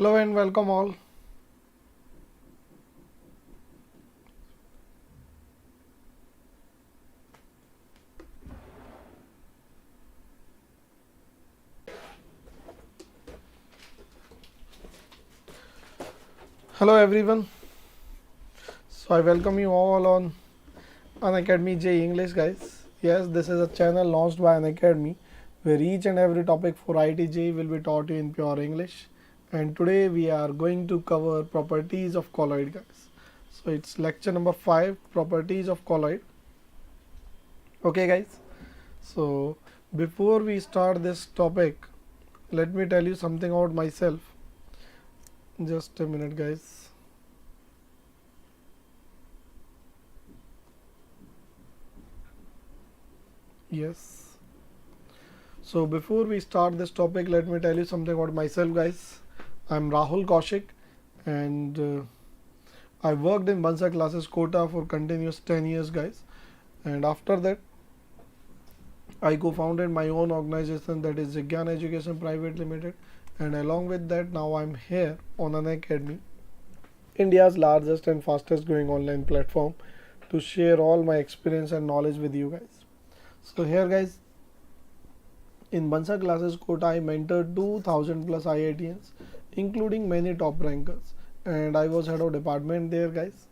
Hello and welcome all. Hello everyone. So I welcome you all on Unacademy JEE English, guys. Yes, this is a channel launched by Unacademy where each and every topic for IIT JEE will be taught in pure English. And today we are going to cover properties of colloid, guys. So it's lecture number 5, properties of colloid. Okay, guys. So before we start this topic, let me tell you something about myself. Just a minute, guys. Yes. So before we start this topic, let me tell you something about myself, guys. I'm Rahul Kaushik, and I worked in Bansa Classes Kota for continuous 10 years, guys. And after that, I co-founded my own organization, that is Jigyan Education Private Limited. And along with that, now I'm here on Unacademy, India's largest and fastest growing online platform, to share all my experience and knowledge with you guys. So here, guys, in Bansa Classes Kota, I mentored 2000 plus IITians, including many top rankers, and I was head of department there, guys.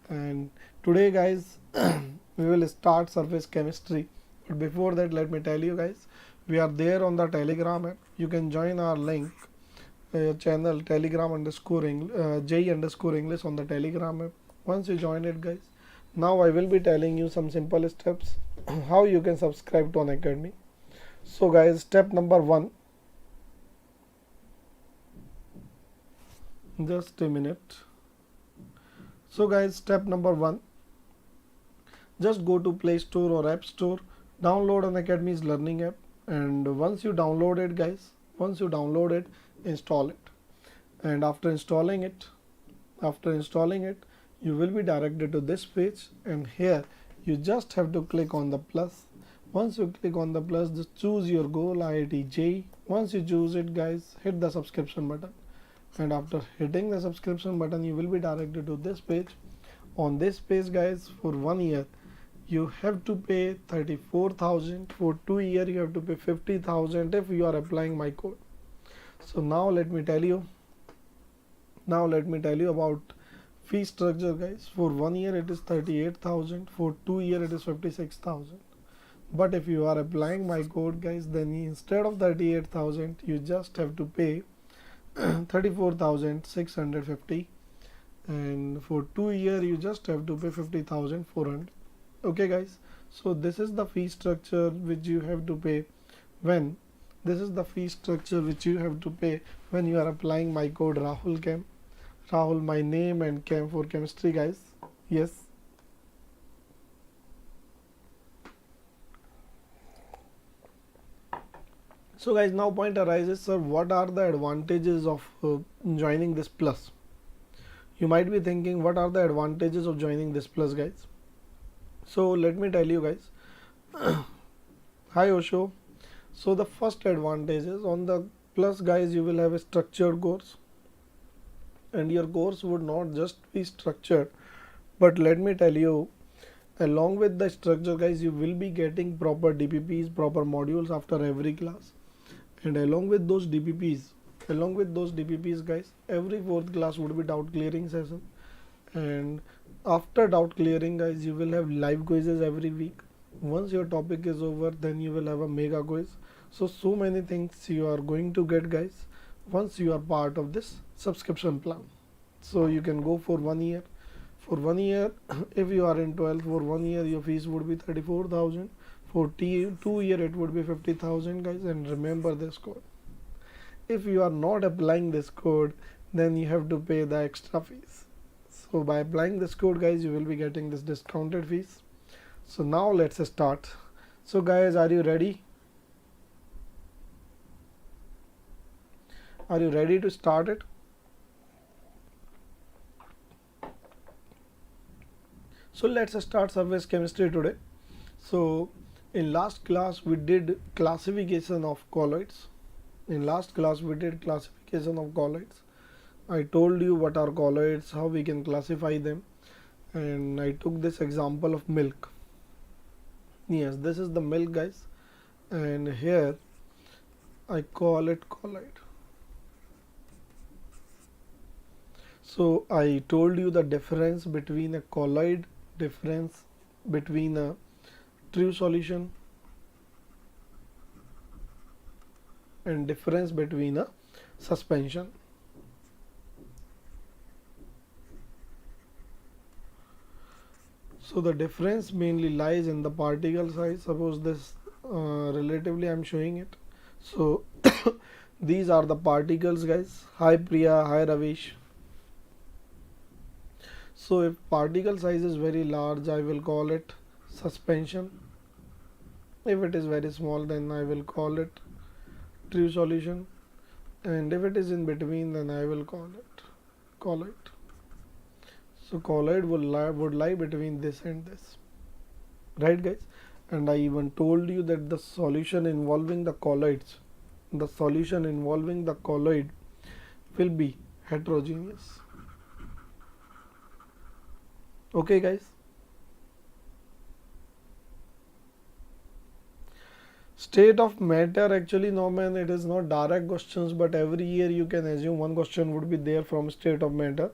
And today, guys, we will start surface chemistry. But before that, let me tell you guys, we are there on the Telegram app. You can join our link channel Telegram underscore JEE underscore English on the Telegram app. Once you join it, guys, now I will be telling you some simple steps how you can subscribe to Unacademy. So guys, step number 1, just a minute. So guys, step number 1, just go to Play Store or App Store, download Unacademy's learning app, and once you download it, guys, install it. And after installing it, you will be directed to this page, and here you just have to click on the plus. Once you click on the plus, just choose your goal, IIT JEE. Once you choose it, guys, hit the subscription button, and after hitting the subscription button, you will be directed to this page. On this page, guys, for 1 year you have to pay 34,000. For 2 years you have to pay 50,000 if you are applying my code. So now let me tell you about fee structure, guys. For 1 year it is 38,000, for 2 years it is 56,000. But if you are applying my code, guys, then instead of 38,000 you just have to pay 34,650, and for 2 years you just have to pay 50,400. Okay, guys, so this is the fee structure which you have to pay when you are applying my code Rahul, my name, and Chem for chemistry, guys. Yes. So guys, now point arises, sir, what are the advantages of joining this plus? You might be thinking, what are the advantages of joining this plus, guys? So let me tell you, guys. Hi Osho. So the first advantage is, on the plus, guys, you will have a structured course, and your course would not just be structured, but let me tell you, along with the structure, guys, you will be getting proper DPPs, proper modules after every class. And along with those DPPs, guys, every fourth class would be doubt clearing session, and after doubt clearing, guys, you will have live quizzes every week. Once your topic is over, then you will have a mega quiz. So many things you are going to get, guys, once you are part of this subscription plan. So you can go for 1 year. For 1 year, if you are in 12th, for 1 year your fees would be 34,000. For 2 year it would be 50,000, guys. And remember this code, if you are not applying this code, then you have to pay the extra fees. So by applying this code, guys, you will be getting this discounted fees. So now let's start. So guys, are you ready? Are you ready to start it? So let's start surface chemistry today. So in last class we did classification of colloids. I told you what are colloids, how we can classify them, and I took this example of milk. Yes, this is the milk, guys, and here I call it colloid. So I told you the difference between a colloid, difference between a true solution, and difference between a suspension. So the difference mainly lies in the particle size. Suppose this relatively I'm showing it. So these are the particles, guys. Hi Priya, hi Ravish. So if particle size is very large, I will call it suspension. If it is very small, then I will call it true solution, and if it is in between, then I will call it colloid. So colloid would lie between this and this, right, guys? And I even told you that the solution involving the colloid will be heterogeneous. Okay, guys. State of matter, actually, no man, it is not direct questions, but every year you can assume one question would be there from state of matter,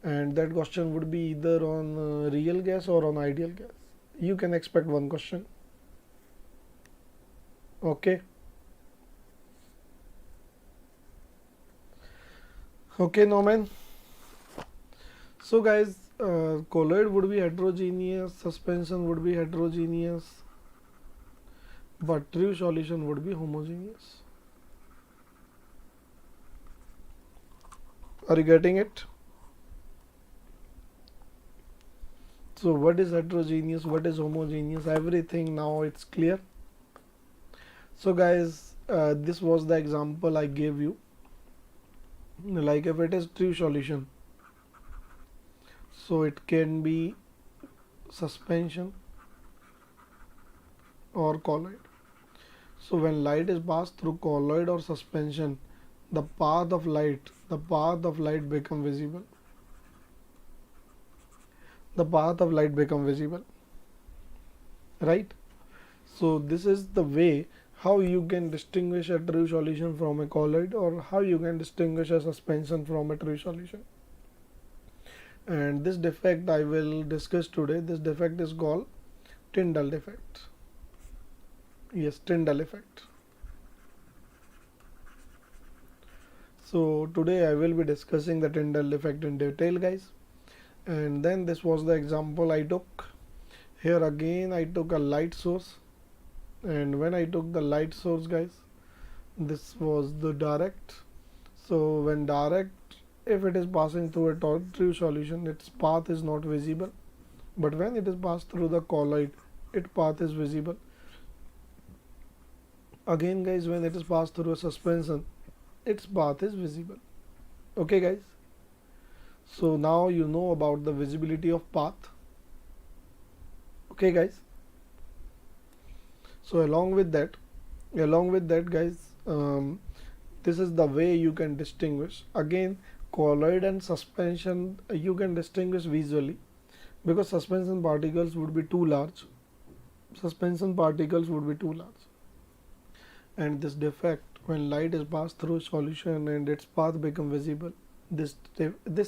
and that question would be either on real gas or on ideal gas. You can expect one question. Okay. Okay, no man. So guys, colloid would be heterogeneous, suspension would be heterogeneous, but true solution would be homogeneous. Are you getting it? So what is heterogeneous, what is homogeneous, everything now it's clear. So guys, this was the example I gave you. Like if it is true solution, so it can be suspension or colloid. So when light is passed through colloid or suspension, the path of light become visible. The path of light become visible, right? So this is the way how you can distinguish a true solution from a colloid, or how you can distinguish a suspension from a true solution. And this defect I will discuss today. This defect is called Tyndall defect. Yes, Tyndall effect. So today I will be discussing the Tyndall effect in detail, guys. And then this was the example I took. Here again I took a light source, and when I took the light source, guys, this was the direct. So when direct, if it is passing through a true solution, its path is not visible, but when it is passed through the colloid, its path is visible. Again, guys, when it is passed through a suspension, its path is visible. Okay, guys. So now you know about the visibility of path. Okay, guys. So along with that, guys, this is the way you can distinguish. Again, colloid and suspension you can distinguish visually, because suspension particles would be too large. And this defect, when light is passed through solution and its path become visible, this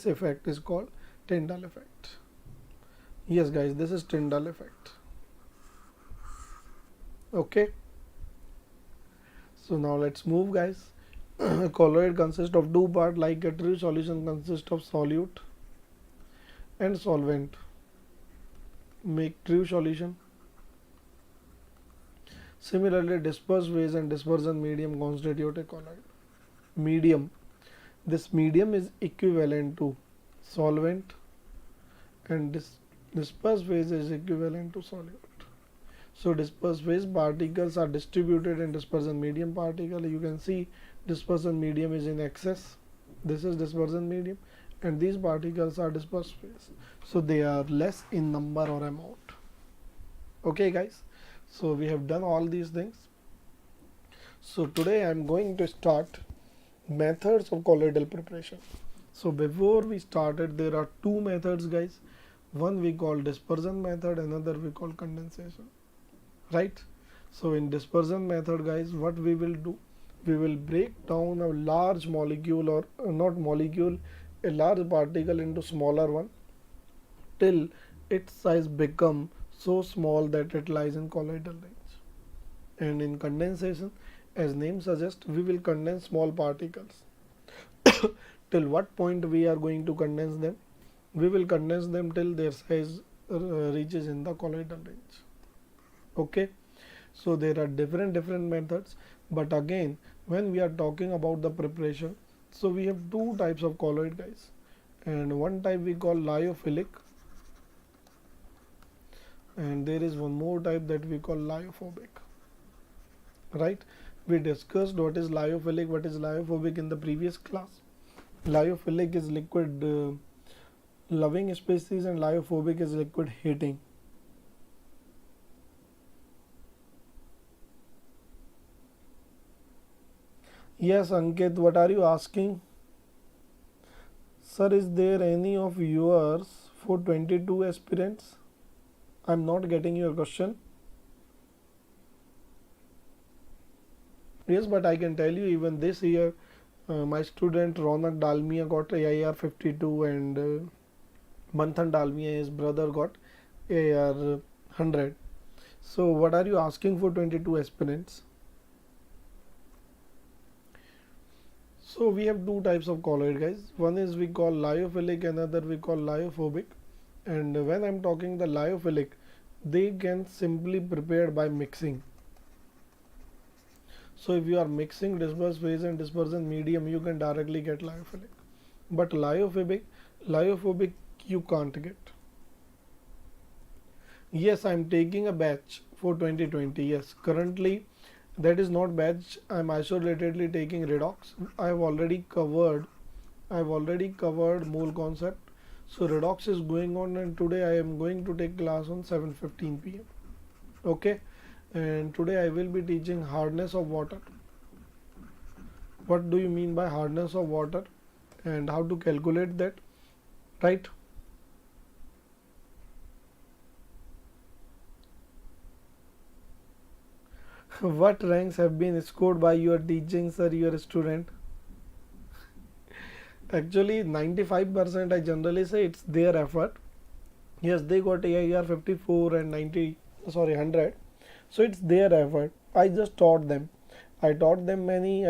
effect is called Tyndall effect. Yes, guys, this is Tyndall effect. Okay. So now let's move, guys. Colloid consists of two parts, like a true solution consists of solute and solvent. Make true solution. Similarly, dispersed phase and dispersion medium constitute a colloid. Medium. This medium is equivalent to solvent, and dispersed phase is equivalent to solute. So dispersed phase particles are distributed in dispersion medium particle. You can see dispersion medium is in excess. This is dispersion medium, and these particles are dispersed phase. So they are less in number or amount. Okay, guys. So we have done all these things. So today I am going to start methods of colloidal preparation. So before we started, there are two methods, guys. One we call dispersion method, another we call condensation, right? So in dispersion method, guys, what we will do, we will break down a large molecule, or not molecule, a large particle into smaller one till its size become so small that it lies in colloidal range. And in condensation, as name suggests, we will condense small particles. Till what point we are going to condense them? We will condense them till their size reaches in the colloidal range. Okay, so there are different methods, but again, when we are talking about the preparation, so we have two types of colloid, guys, and one type we call lyophilic, and there is one more type that we call lyophobic, right? We discussed what is lyophilic, what is lyophobic in the previous class. Lyophilic is liquid loving species and lyophobic is liquid hating. Yes, Ankit, what are you asking? Sir, is there any of yours for 22 aspirants? I'm not getting your question. Yes, but I can tell you even this year, my student Ronak Dalmia got AIR 52 and Manthan Dalmia, his brother, got AIR 100. So what are you asking for 22 aspirants? So we have two types of colloid, guys. One is we call lyophilic, another we call lyophobic. And when I'm talking the lyophilic, they can simply prepared by mixing. So if you are mixing dispersed phase and dispersion medium, you can directly get lyophilic. But lyophobic you can't get. Yes, I'm taking a batch for 2020. Yes, currently that is not batch. I'm isolatedly taking redox. I've already covered mole concept. So redox is going on, and today I am going to take class on 7:15 p.m. Okay, and today I will be teaching hardness of water. What do you mean by hardness of water and how to calculate that, right? What ranks have been scored by your teaching, sir, your student? Actually 95% I generally say it's their effort. Yes, they got AIR 54 and 90, sorry, 100. So it's their effort. I just taught them. I taught many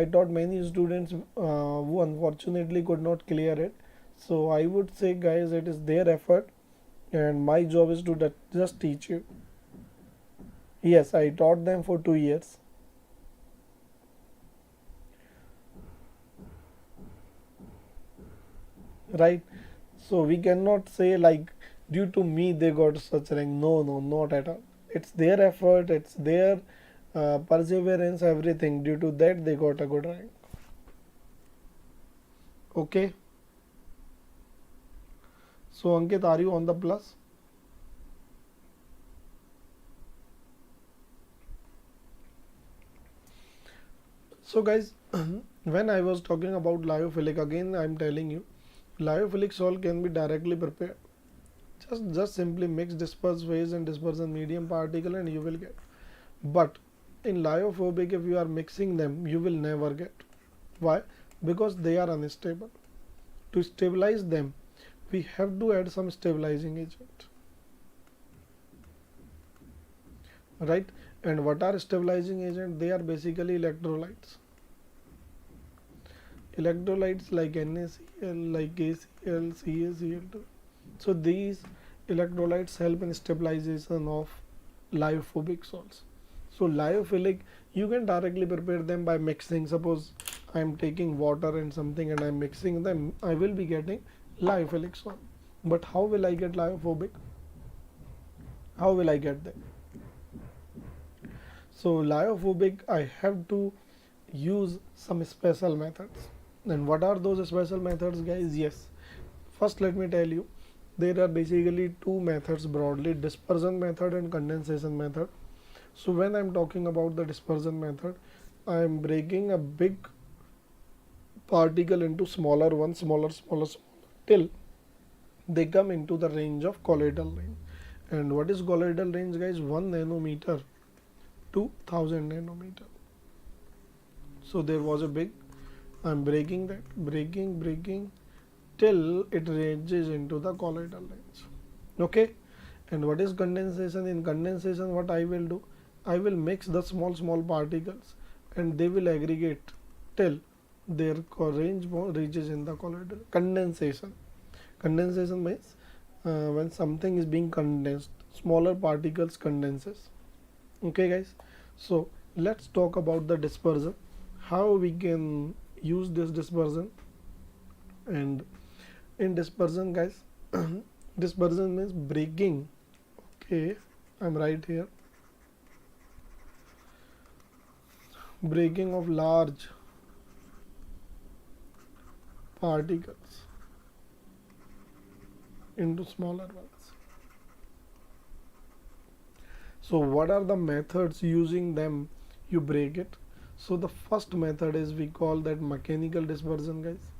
students who unfortunately could not clear it. So I would say, guys, it is their effort, and my job is to just teach you. Yes, I taught them for 2 years. Right? So we cannot say like due to me they got such rank. No, no, not at all. It's their effort, it's their perseverance, everything. Due to that, they got a good rank. Okay. So Ankit, are you on the plus? So guys, when I was talking about lyophilic, again I'm telling you, lyophilic salt can be directly prepared. Just simply mix dispersed phase and dispersion medium particle and you will get. But in lyophobic, if you are mixing them, you will never get. Why? Because they are unstable. To stabilize them, we have to add some stabilizing agent, right? And what are stabilizing agent? They are basically electrolytes. Electrolytes like NaCl, like KCl, CaCl2. So these electrolytes help in stabilization of lyophobic salts. So lyophilic, you can directly prepare them by mixing. Suppose I am taking water and something and I am mixing them, I will be getting lyophilic salt. But how will I get lyophobic? How will I get them? So lyophobic, I have to use some special methods. And what are those special methods, guys? Yes. First, let me tell you, there are basically two methods broadly: dispersion method and condensation method. So when I'm talking about the dispersion method, I am breaking a big particle into smaller one, smaller, till they come into the range of colloidal range. And what is colloidal range, guys? 1 nanometer to 1000 nanometer. So there was a big, I'm breaking that, breaking till it ranges into the colloidal range. Okay. And what is condensation? In condensation, what I will do, I will mix the small particles and they will aggregate till their range reaches in the colloidal. Condensation means when something is being condensed, smaller particles condenses. Okay, guys. So let's talk about the dispersion, how we can use this dispersion. And in dispersion, guys, dispersion means breaking. Okay, I'm right here. Breaking of large particles into smaller ones. So what are the methods using them you break it? So the first method is, we call that mechanical dispersion, guys.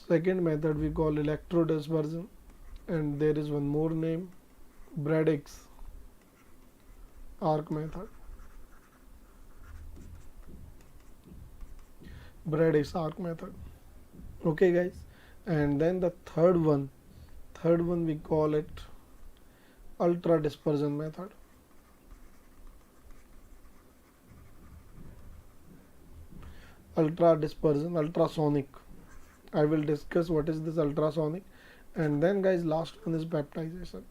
Second method we call electrodispersion, and there is one more name, Braddock's arc method. Okay, guys. And then the third one we call it ultra dispersion method. Ultrasonic. I will discuss what is this ultrasonic. And then, guys, last one is baptization.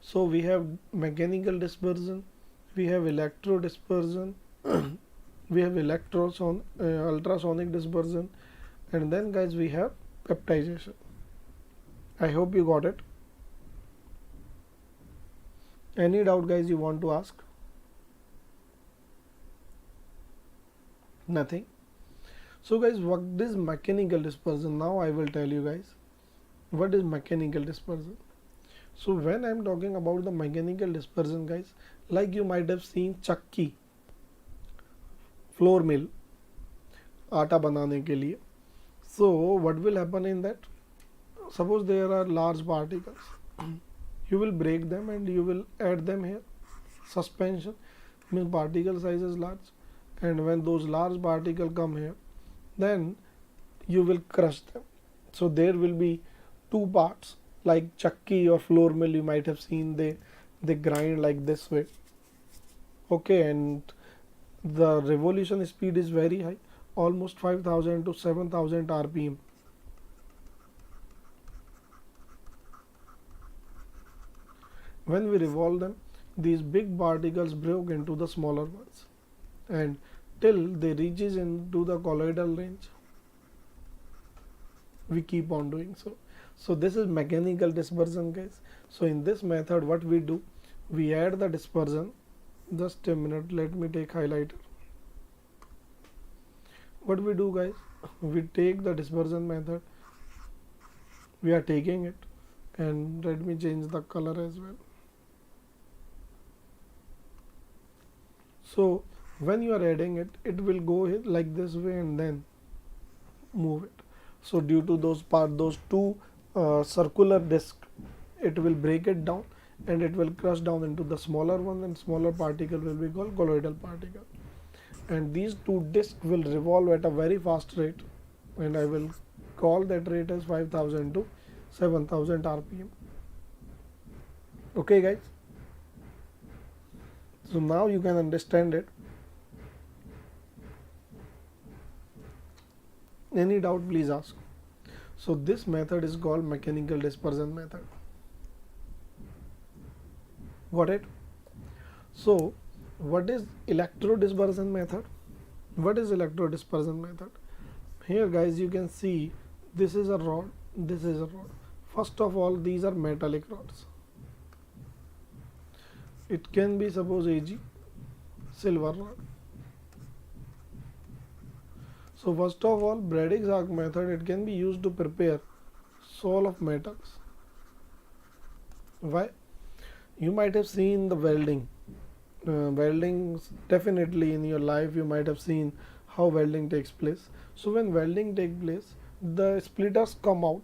So we have mechanical dispersion, we have electro dispersion, we have ultrasonic dispersion, and then, guys, we have baptization. I hope you got it. Any doubt, guys, you want to ask? Nothing. So, guys, what is mechanical dispersion? Now I will tell you, guys, what is mechanical dispersion. So when I'm talking about the mechanical dispersion, guys, like you might have seen chakki, flour mill, आटा बनाने के लिए. So what will happen in that? Suppose there are large particles, you will break them and you will add them here. Suspension means particle size is large, and when those large particles come here, then you will crush them. So there will be two parts, like chakki or flour mill. You might have seen they grind like this way. Okay, and the revolution speed is very high, almost 5000 to 7000 rpm. When we revolve them, these big particles break into the smaller ones, and till they reaches into the colloidal range, we keep on doing so. So this is mechanical dispersion, guys. So in this method, what we do, we add the dispersion. Just a minute, let me take highlighter. What we do, guys, we take the dispersion method, we are taking it, and let me change the color as well. So when you are adding it, it will go like this way and then move it. So due to those two circular disc, it will break it down and it will crush down into the smaller one, and smaller particle will be called colloidal particle. And these two discs will revolve at a very fast rate, and I will call that rate as 5000 to 7000 rpm. Okay, guys. So now you can understand it. Any doubt, please ask. So this method is called mechanical dispersion method. Got it? So what is electrodispersion method? What is electrodispersion method? Here, guys, you can see this is a rod, this is a rod. First of all, these are metallic rods. It can be, suppose, AG, silver rod. So first of all, Braddock's arc method, it can be used to prepare soul of metals. Why? You might have seen the welding. Welding, definitely in your life you might have seen how welding takes place. So when welding takes place, the splitters come out,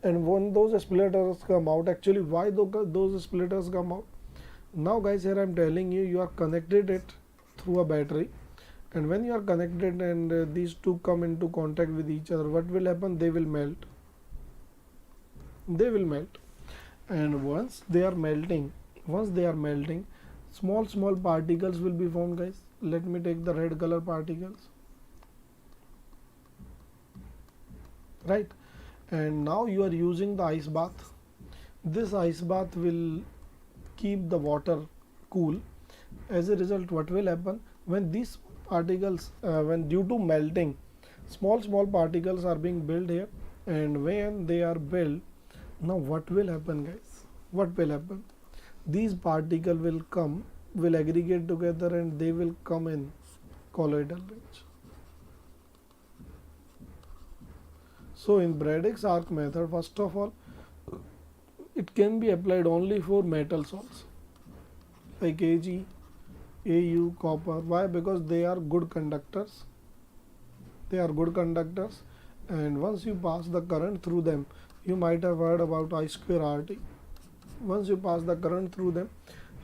and when those splitters come out, actually why those splitters come out? Now guys, here I'm telling you, you are connected it through a battery, and when you are connected and these two come into contact with each other, what will happen? They will melt. They will melt, and once they are melting, small particles will be formed, guys. Let me take the red color particles, right? And now you are using the ice bath. This ice bath will keep the water cool. As a result, what will happen? When these particles, when due to melting, small particles are being built here, and when they are built, now what will happen, guys? What will happen? These particles will aggregate together, and they will come in colloidal range. So in Braddock's arc method, first of all, it can be applied only for metal salts like Ag, Au, copper. Why? Because they are good conductors. They are good conductors, and once you pass the current through them, you might have heard about I square RT. Once you pass the current through them,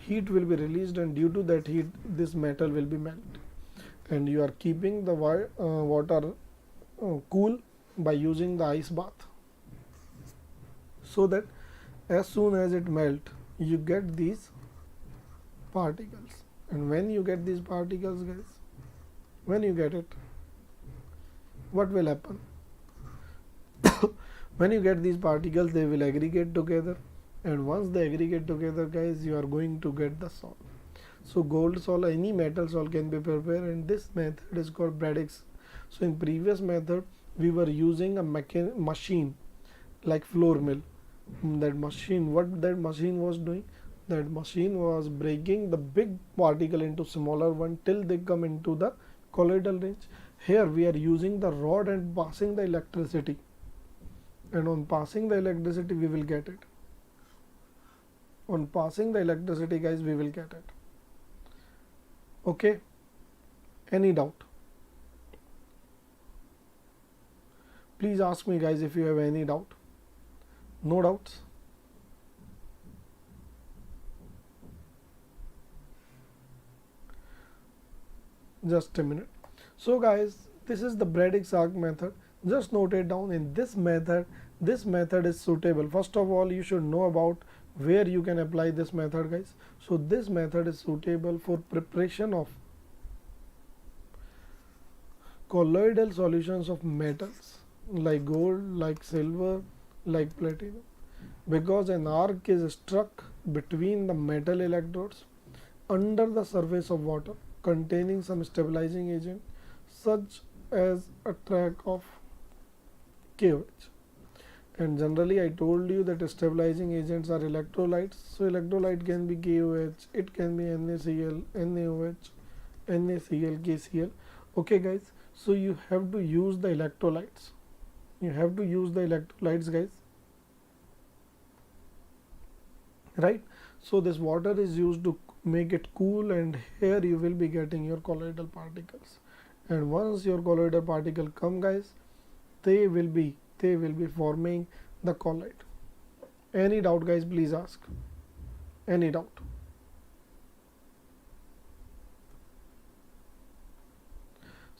heat will be released, and due to that heat, this metal will be melted, and you are keeping the water cool by using the ice bath, so that as soon as it melt, you get these particles. And when you get these particles, guys, when you get it, what will happen? When you get these particles, they will aggregate together, and once they aggregate together, guys, you are going to get the salt. So gold salt, any metal salt can be prepared, and this method is called Braddock's. So in previous method, we were using a machine like floor mill. That machine, what that machine was doing? That machine was breaking the big particle into smaller one till they come into the colloidal range. Here we are using the rod and passing the electricity, and on passing the electricity we will get it. On passing the electricity, guys, we will get it. Okay, any doubt? Please ask me, guys, if you have any doubt. No doubts? Just a minute. So guys, this is the Braddock's arc method. Just note it down. In this method is suitable. First of all, you should know about where you can apply this method, guys. So this method is suitable for preparation of colloidal solutions of metals like gold, like silver, like platinum, because an arc is struck between the metal electrodes under the surface of water containing some stabilizing agent such as a track of KOH. And generally I told you that stabilizing agents are electrolytes. So electrolyte can be KOH, it can be NaCl, NaOH, NaCl, KCl. Okay guys, so you have to use the electrolytes. You have to use the electrolytes, guys, right? So this water is used to make it cool, and here you will be getting your colloidal particles. And once your colloidal particle come, guys, they will be forming the colloid. Any doubt, guys? Please ask. Any doubt?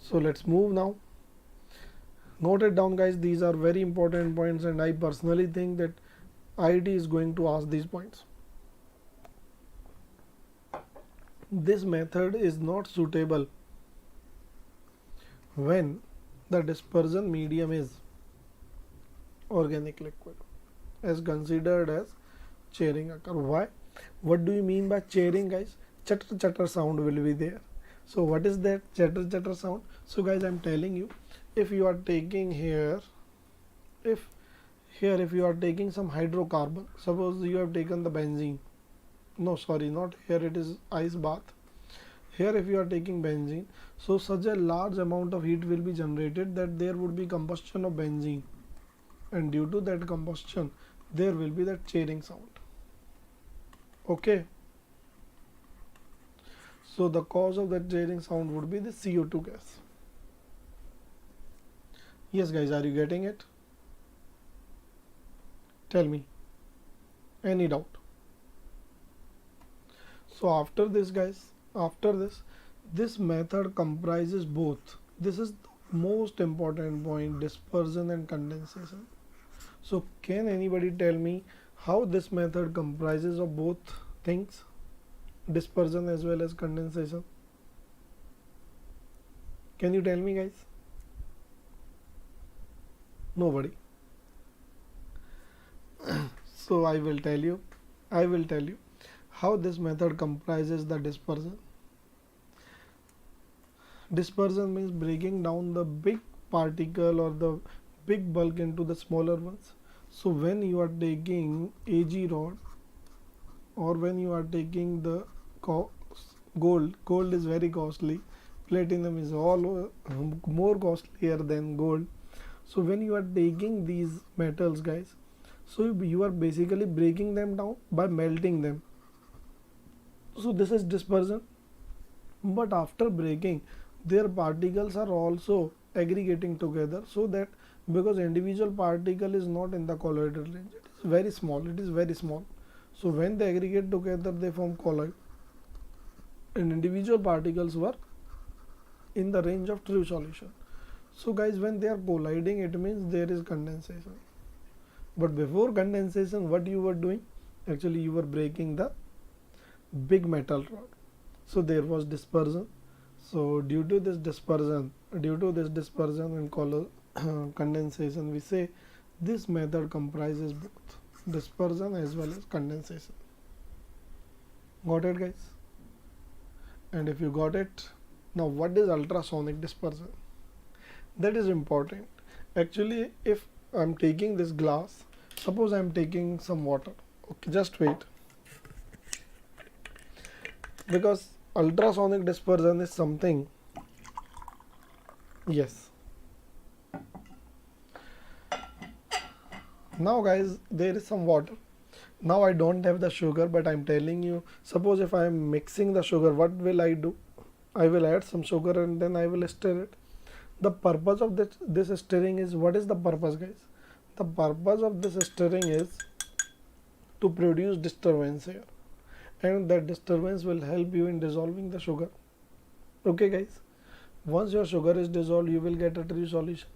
So let's move now. Note it down, guys. These are very important points, and I personally think that IIT is going to ask these points. This method is not suitable when the dispersion medium is organic liquid, as considered as churning occur. Why? What do you mean by churning, guys? Chatter sound will be there. So what is that chatter sound? So guys, I'm telling you, if you are taking here, if you are taking some hydrocarbon, suppose you have taken the benzene, no, sorry, not here, it is ice bath. Here if you are taking benzene, so such a large amount of heat will be generated that there would be combustion of benzene, and due to that combustion there will be that churning sound. Okay, so the cause of that churning sound would be the CO2 gas. Yes guys, are you getting it? Tell me. Any doubt? So after this guys, after this method comprises both. This is the most important point, dispersion and condensation. So can anybody tell me how this method comprises of both things, dispersion as well as condensation? Can you tell me guys? Nobody. So I will tell you how this method comprises the dispersion. Dispersion means breaking down the big particle or the big bulk into the smaller ones. So when you are taking AG rod, or when you are taking the gold is very costly, platinum is all more costlier than gold. So when you are taking these metals guys, so you are basically breaking them down by melting them. So this is dispersion. But after breaking, their particles are also aggregating together, so that because individual particle is not in the colloidal range, it is very small. So when they aggregate together, they form colloid, and individual particles were in the range of true solution. So guys, when they are colliding, it means there is condensation. But before condensation, what you were doing? Actually you were breaking the big metal rod. So there was dispersion. So due to this dispersion and condensation, we say this method comprises both dispersion as well as condensation. Got it guys? And if you got it, now what is ultrasonic dispersion? That is important. Actually, if I'm taking this glass, suppose I'm taking some water. Okay, just wait. Because ultrasonic dispersion is something. Yes. Now guys, there is some water. Now I don't have the sugar, but I'm telling you, suppose if I am mixing the sugar, what will I do? I will add some sugar and then I will stir it. The purpose of this stirring is, what is the purpose guys? The purpose of this stirring is to produce disturbance here, and that disturbance will help you in dissolving the sugar. Okay guys, once your sugar is dissolved, you will get a true solution.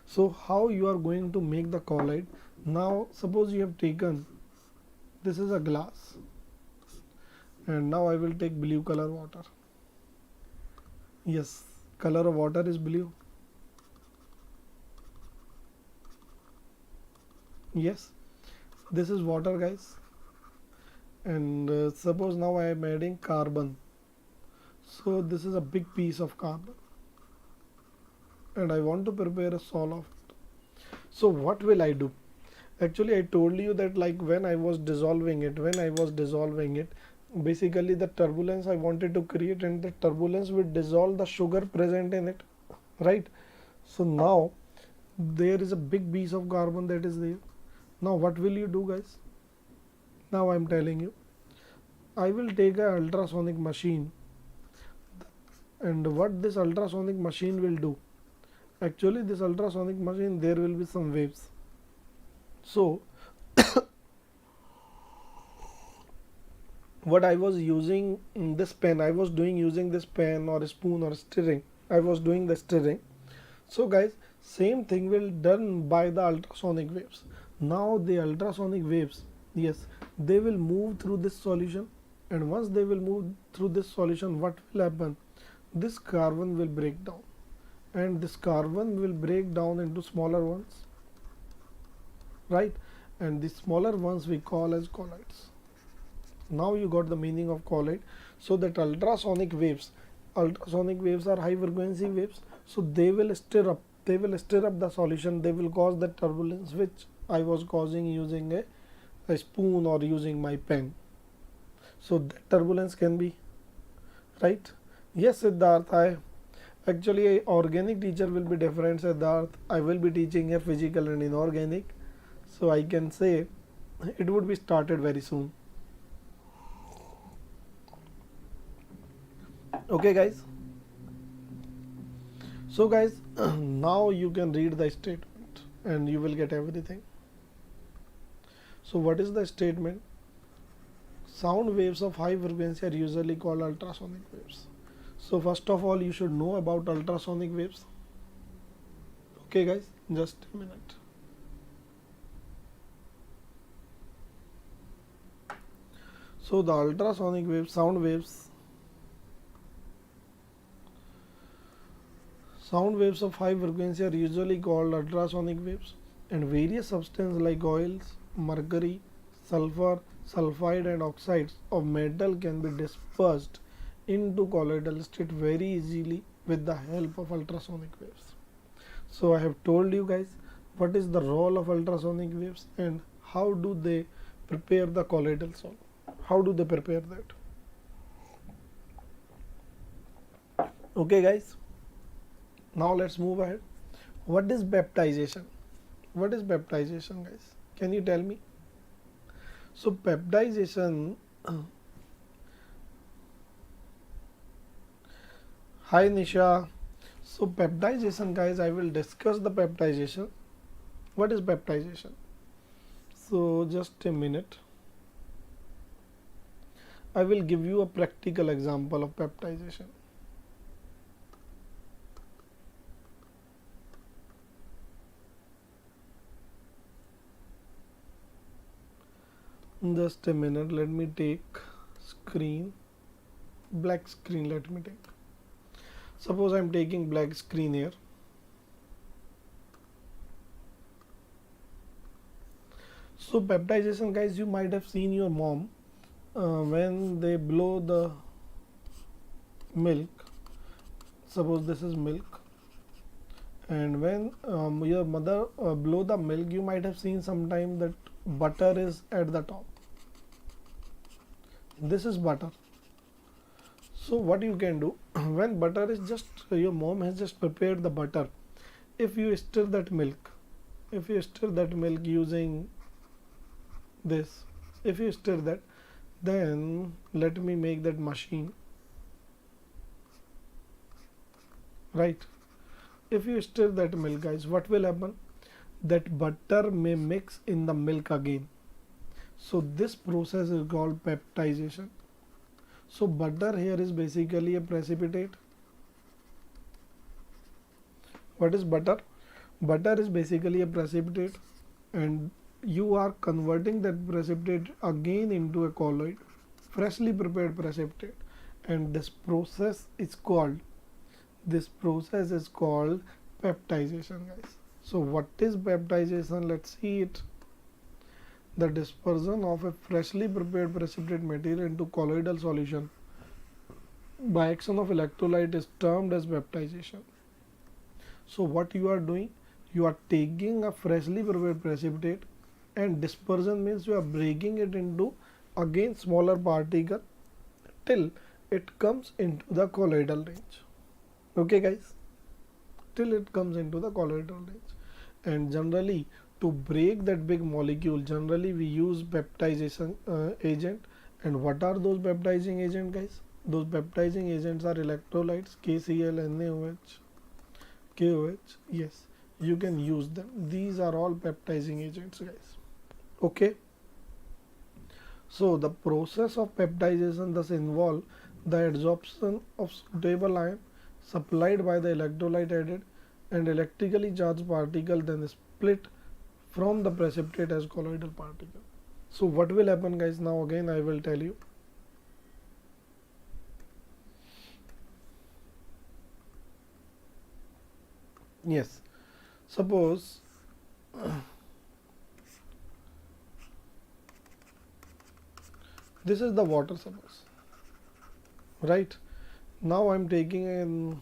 So how you are going to make the colloid? Now suppose you have taken, this is a glass, and now I will take blue color water. Yes, color of water is blue. Yes, this is water guys, and suppose now I am adding carbon. So this is a big piece of carbon, and I want to prepare a sol of it. So what will I do? Actually I told you that, like, when I was dissolving it, basically the turbulence I wanted to create, and the turbulence will dissolve the sugar present in it, right? So now there is a big piece of carbon that is there. Now what will you do guys? Now I'm telling you, I will take a ultrasonic machine, and what this ultrasonic machine will do? Actually this ultrasonic machine, there will be some waves. So what I was using in this pen, I was doing using this pen or a spoon or stirring, I was doing the stirring. So guys, same thing will done by the ultrasonic waves. Now the ultrasonic waves, yes, they will move through this solution, and once they will move through this solution, what will happen? This carbon will break down, and this carbon will break down into smaller ones, right? And the smaller ones we call as colloids. Now you got the meaning of colloid. So that ultrasonic waves are high frequency waves, so they will stir up the solution, they will cause the turbulence which I was causing using a spoon or using my pen. So that turbulence can be, right? Yes Siddharth, I actually a organic teacher will be different Siddharth. I will be teaching a physical and inorganic, so I can say it would be started very soon. Okay guys, So guys, now you can read the statement and you will get everything. So what is the statement? Sound waves of high frequency are usually called ultrasonic waves. So first of all, you should know about ultrasonic waves. Okay guys, just a minute. So the ultrasonic waves, sound waves of high frequency are usually called ultrasonic waves, and various substances like oils, mercury, sulfur, sulfide and oxides of metal can be dispersed into colloidal state very easily with the help of ultrasonic waves. So I have told you guys what is the role of ultrasonic waves and how do they prepare the colloidal solid. How do they prepare that? Okay guys, now let's move ahead. What is baptization? What is baptization guys? Can you tell me? So baptization, hi Nisha. So baptization guys, I will discuss the baptization. What is baptization? So just a minute. I will give you a practical example of baptization. Just a minute, let me take screen, black screen, let me take. Suppose I'm taking black screen here. So baptization guys, you might have seen your mom when they blow the milk. Suppose this is milk, and when your mother blow the milk, you might have seen sometime that butter is at the top. This is butter. So what you can do when butter is just your mom has just prepared the butter, if you stir that milk, using this, if you stir that, then let me make that machine, right? If you stir that milk guys, what will happen? That butter may mix in the milk again. So this process is called baptization. So butter here is basically a precipitate. What is butter? Butter is basically a precipitate, and you are converting that precipitate again into a colloid, freshly prepared precipitate, and this process is called baptization guys. So what is baptization? Let's see it. The dispersion of a freshly prepared precipitate material into colloidal solution by action of electrolyte is termed as baptization. So what you are doing, you are taking a freshly prepared precipitate, and dispersion means you are breaking it into again smaller particle till it comes into the colloidal range. Okay guys, till it comes into the colloidal range. And generally to break that big molecule, generally we use baptization agent. And what are those baptizing agent guys? Those baptizing agents are electrolytes, KCl, NaOH, KOH. Yes, you can use them. These are all baptizing agents guys. Okay, so the process of baptization thus involve the adsorption of suitable ion supplied by the electrolyte added, and electrically charged particle then split from the precipitate as colloidal particle. So what will happen guys? Now again I will tell you. Yes, suppose this is the water, suppose, right? Now I'm taking an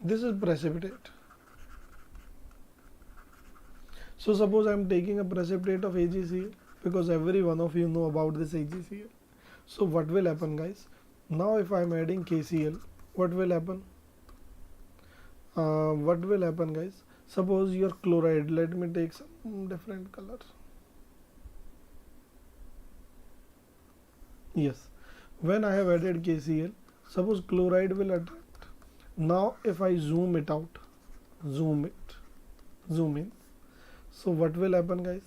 this is precipitate. So suppose I'm taking a precipitate of AgCl, because every one of you know about this AgCl. So what will happen guys? Now if I'm adding KCl, what will happen? What will happen guys? Suppose your chloride, let me take some different color. Yes. When I have added KCl, suppose chloride will attract. Now if I zoom it out, zoom it, zoom in. So what will happen, guys?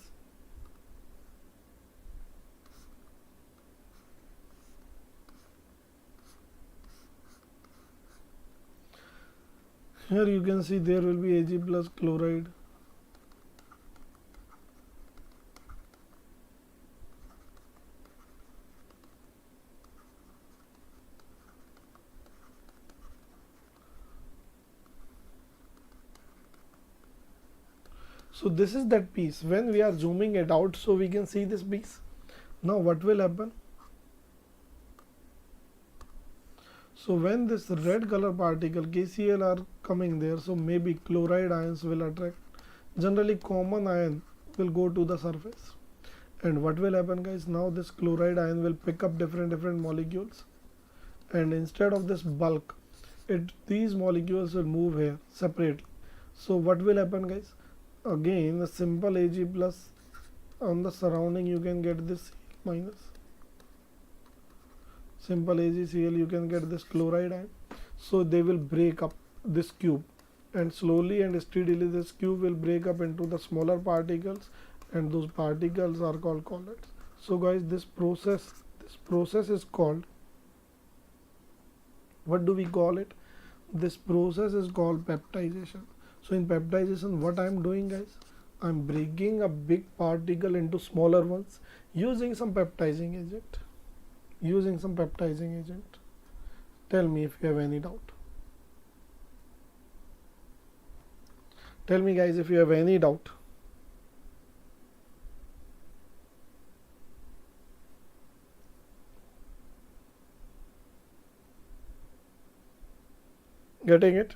Here you can see there will be Ag plus chloride. So this is that piece. When we are zooming it out, so we can see this piece. Now what will happen? So when this red color particle KCl are coming there, so maybe chloride ions will attract. Generally common ion will go to the surface. And what will happen, guys? Now this chloride ion will pick up different molecules, and instead of this bulk, these molecules will move here separately. So what will happen, guys? Again a simple Ag plus, on the surrounding you can get this Cl minus. Simple AgCl, you can get this chloride ion. So they will break up this cube, and slowly and steadily this cube will break up into the smaller particles, and those particles are called colloids. So guys, this process is called, what do we call it? This process is called peptidization. So in peptidization, what I am doing, guys, I am breaking a big particle into smaller ones using some peptidizing agent. Tell me if you have any doubt. Tell me, guys, if you have any doubt. Getting it?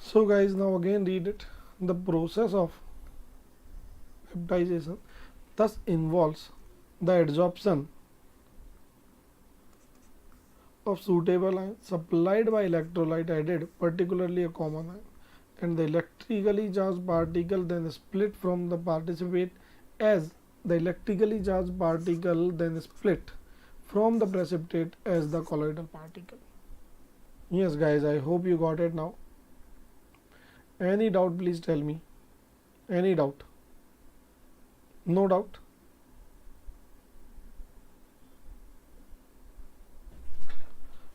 So guys, now again read it. The process of peptidization thus involves the adsorption of suitable ion supplied by electrolyte added, particularly a common ion, and the electrically charged particle then split from the participate as the electrically charged particle then split from the precipitate as the colloidal particle. Yes guys, I hope you got it now. Any doubt, please tell me. Any doubt? No doubt?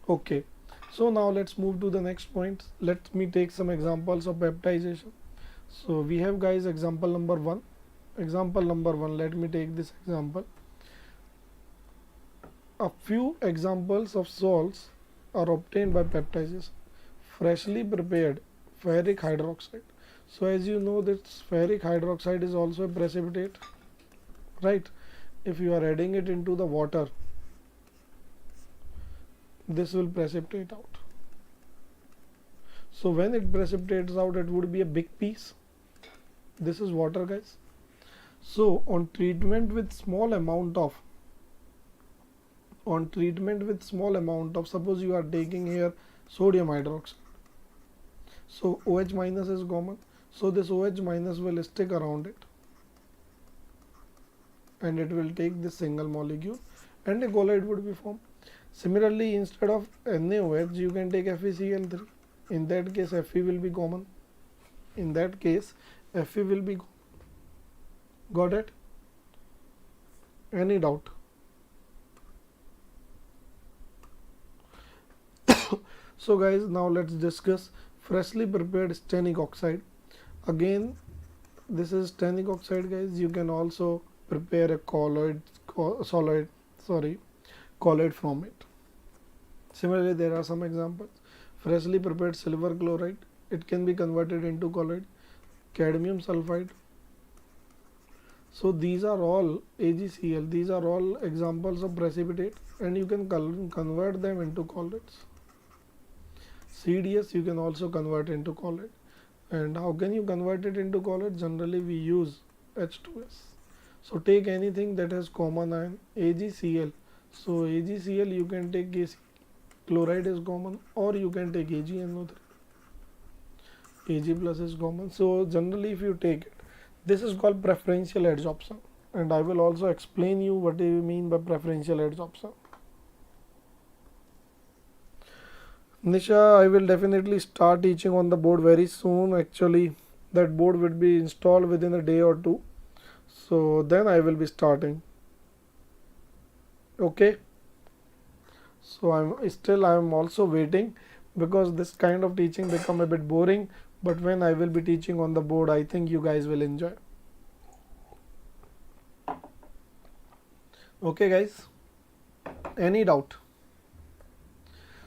Okay, so now let's move to the next point. Let me take some examples of peptidization. So we have, guys, example number one. Let me take this example. A few examples of salts are obtained by peptidization. Freshly prepared ferric hydroxide. So as you know, that ferric hydroxide is also a precipitate, right? If you are adding it into the water, this will precipitate out. So when it precipitates out, it would be a big piece. This is water, guys. So on treatment with small amount of suppose you are taking here sodium hydroxide. So OH minus is common. So this OH minus will stick around it, and it will take this single molecule, and a colloid would be formed. Similarly, instead of NaOH, you can take FeCl3. In that case, Fe will be common. Got it? Any doubt? So guys, now let's discuss freshly prepared stannic oxide. Again, this is stannic oxide, guys. You can also prepare a colloid from it. Similarly, there are some examples. Freshly prepared silver chloride, it can be converted into colloid. Cadmium sulfide. So these are all AgCl. These are all examples of precipitate, and you can convert them into colloids. CDS you can also convert into colloid. And how can you convert it into colloid? Generally we use H2S. So take anything that has common ion, AgCl. So AgCl you can take chloride is common, or you can take AgNO3. AG plus is common. So generally if you take it, this is called preferential adsorption, and I will also explain you what do you mean by preferential adsorption. Nisha, I will definitely start teaching on the board very soon. Actually, that board will be installed within a day or two. So then I will be starting. Okay. So I'm also waiting, because this kind of teaching become a bit boring. But when I will be teaching on the board, I think you guys will enjoy. Okay, guys. Any doubt?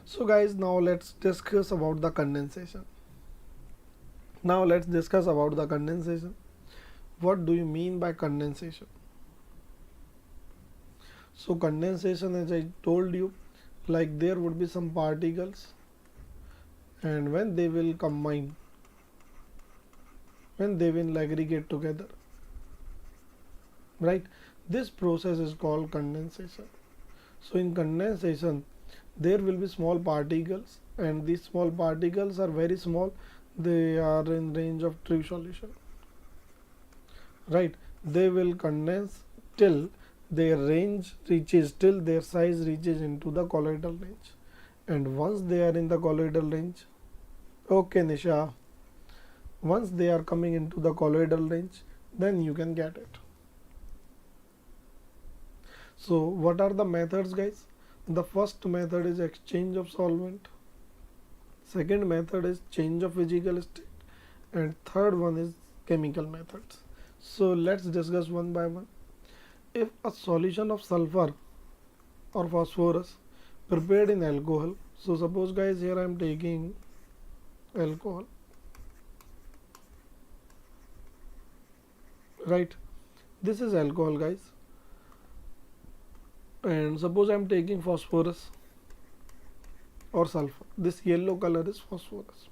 So guys, now let's discuss about the condensation. What do you mean by condensation? So condensation, as I told you, like there would be some particles, and when they will combine, when they will aggregate together, right, this process is called condensation. So in condensation, there will be small particles, and these small particles are very small. They are in range of true solution, right? They will condense till their size reaches into the colloidal range, and once they are in the colloidal range, okay Nisha, once they are coming into the colloidal range, then you can get it. So what are the methods, guys? The first method is exchange of solvent, second method is change of physical state, and third one is chemical methods. So let's discuss one by one. If a solution of sulfur or phosphorus prepared in alcohol, so suppose guys, here I am taking alcohol, right? This is alcohol, guys, and suppose I am taking phosphorus or sulfur. This yellow color is phosphorus.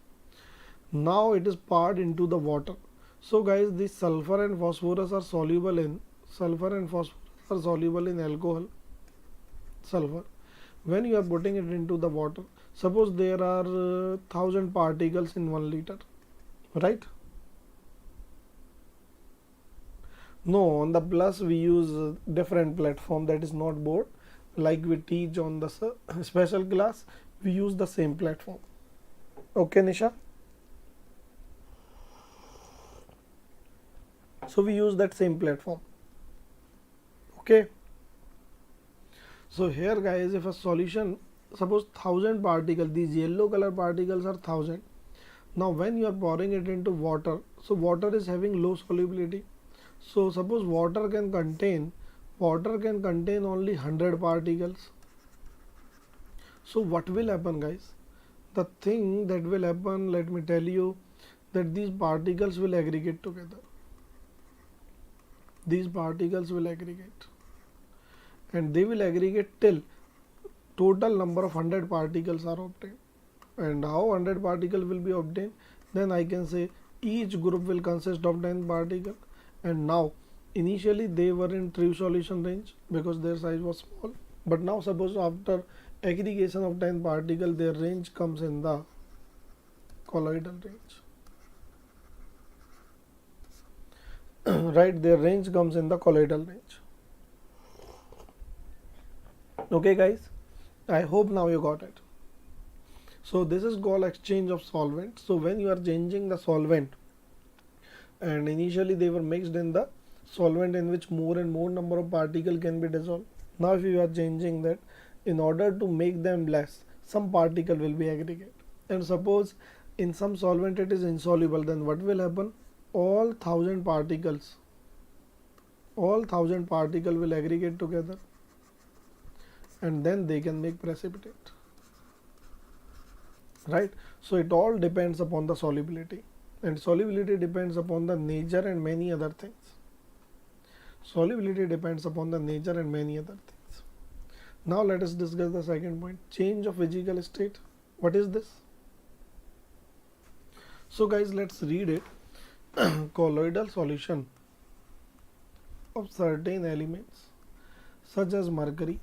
Now it is poured into the water. So guys, this sulfur and phosphorus are soluble in alcohol, sulfur. When you are putting it into the water, suppose there are 1000 particles in 1 liter, right? No, on the plus we use different platform, that is not board. Like we teach on the special class, we use the same platform. Okay Nisha, so we use that same platform. Okay, so here guys, if a solution, suppose 1000 particles, these yellow color particles are 1000. Now when you are pouring it into water, so water is having low solubility. So suppose water can contain only 100 particles. So what will happen, guys? The thing that will happen, let me tell you, that these particles will aggregate together. These particles will aggregate, and they will aggregate till total number of 100 particles are obtained. And how 100 particles will be obtained? Then I can say each group will consist of 10 particles. And now initially they were in true solution range because their size was small, but now suppose after aggregation of 10 particles, their range comes in the colloidal range. Right, their range comes in the colloidal range. Okay guys, I hope now you got it. So this is called exchange of solvent. So when you are changing the solvent, and initially they were mixed in the solvent in which more and more number of particles can be dissolved. Now if you are changing that, in order to make them less, some particle will be aggregate. And suppose in some solvent it is insoluble, then what will happen? All 1000 particles will aggregate together, and then they can make precipitate, right? So it all depends upon the solubility, and solubility depends upon the nature and many other things. Now let us discuss the second point, change of physical state. What is this? So guys, let's read it. Colloidal solution of certain elements such as mercury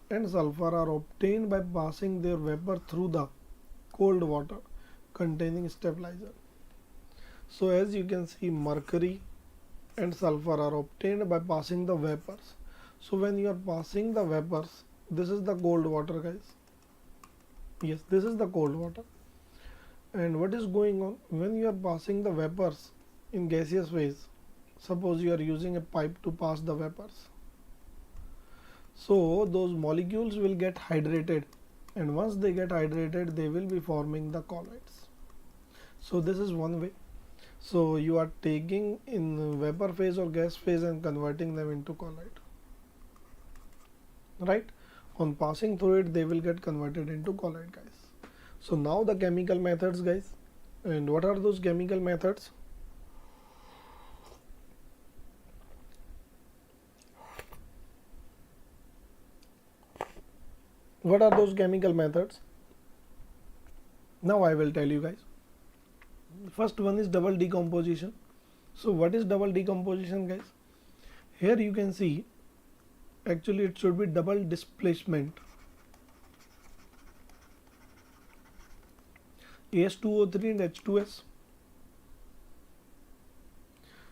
and sulfur are obtained by passing their vapor through the cold water containing stabilizer. So as you can see, mercury and sulfur are obtained by passing the vapors. So when you are passing the vapors, this is the cold water, guys. Yes, this is the cold water. And what is going on when you are passing the vapors in gaseous phase? Suppose you are using a pipe to pass the vapors. So those molecules will get hydrated, and once they get hydrated, they will be forming the colloids. So this is one way. So you are taking in vapor phase or gas phase and converting them into colloid. Right? On passing through it, they will get converted into colloid, guys. So now the chemical methods, guys. And what are those chemical methods? What are those chemical methods? Now I will tell you, guys. First one is double decomposition. So what is double decomposition, guys? Here you can see, actually it should be double displacement. As2O3 and H2S.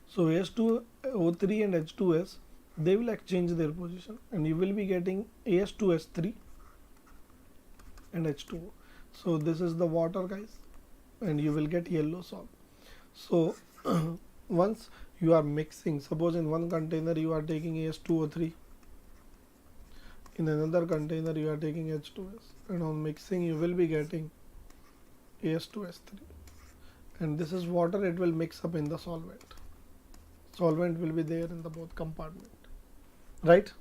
So As2O3 and H2S, they will exchange their position, and you will be getting As2S3 and H2O. So this is the water, guys, and you will get yellow salt. So once you are mixing, suppose in one container you are taking As2O3, in another container you are taking H2S, and on mixing you will be getting As2S3, and this is water. It will mix up in the solvent. Solvent will be there in the both compartment, right?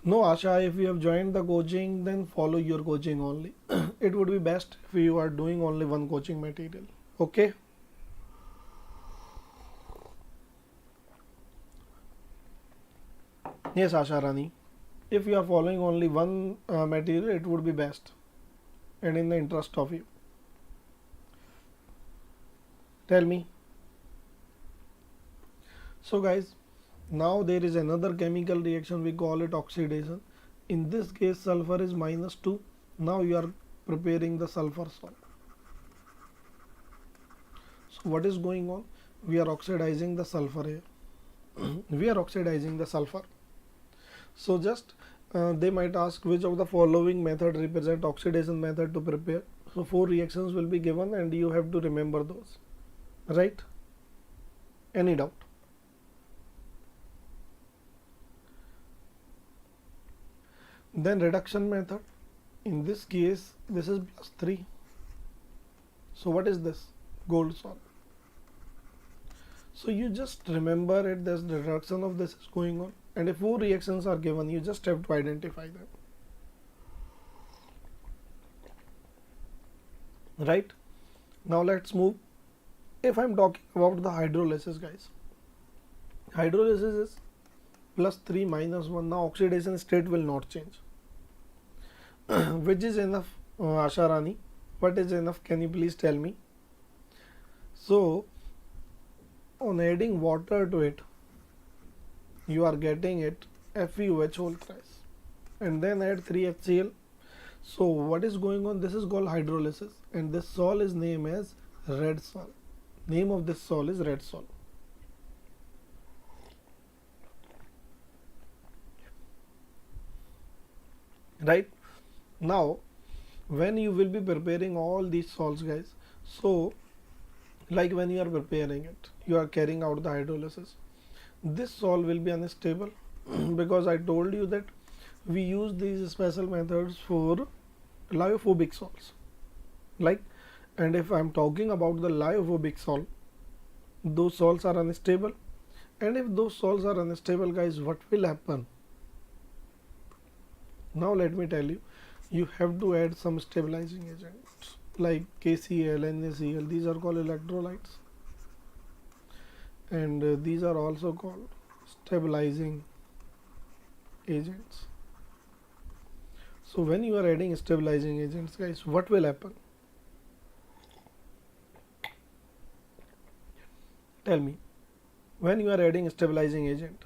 No, Asha, if you have joined the coaching, then follow your coaching only. It would be best if you are doing only one coaching material. Okay. Yes, Asha Rani. If you are following only one material, it would be best and in the interest of you. Tell me. So, guys, now there is another chemical reaction, we call it oxidation. In this case, sulfur is -2. Now you are preparing the sulfur salt. So what is going on? We are oxidizing the sulfur here. We are oxidizing the sulfur. So just they might ask which of the following method represent oxidation method to prepare. So 4 reactions will be given and you have to remember those. Right? Any doubt? Then reduction method. In this case, this is +3. So what is this? Gold salt. So you just remember it, there's the reduction of this is going on, and if 4 reactions are given, you just have to identify them. Right? Now let's move. If I'm talking about the hydrolysis, guys, hydrolysis is +3 -1. Now oxidation state will not change. Which is enough, Asha Rani? What is enough? Can you please tell me? So on adding water to it, you are getting it FeOH whole thrice, and then add 3HCl. So what is going on? This is called hydrolysis, and this salt is named as red salt. Name of this salt is red salt. Right? Now when you will be preparing all these salts, guys, so like when you are preparing it, you are carrying out the hydrolysis, this salt will be unstable because I told you that we use these special methods for lyophobic salts, like, and if I'm talking about the lyophobic salt, those salts are unstable, and if those salts are unstable, guys, what will happen? Now let me tell you, you have to add some stabilizing agents like KCl, NaCl. These are called electrolytes, and these are also called stabilizing agents. So when you are adding stabilizing agents, guys, what will happen? Tell me. When you are adding stabilizing agent,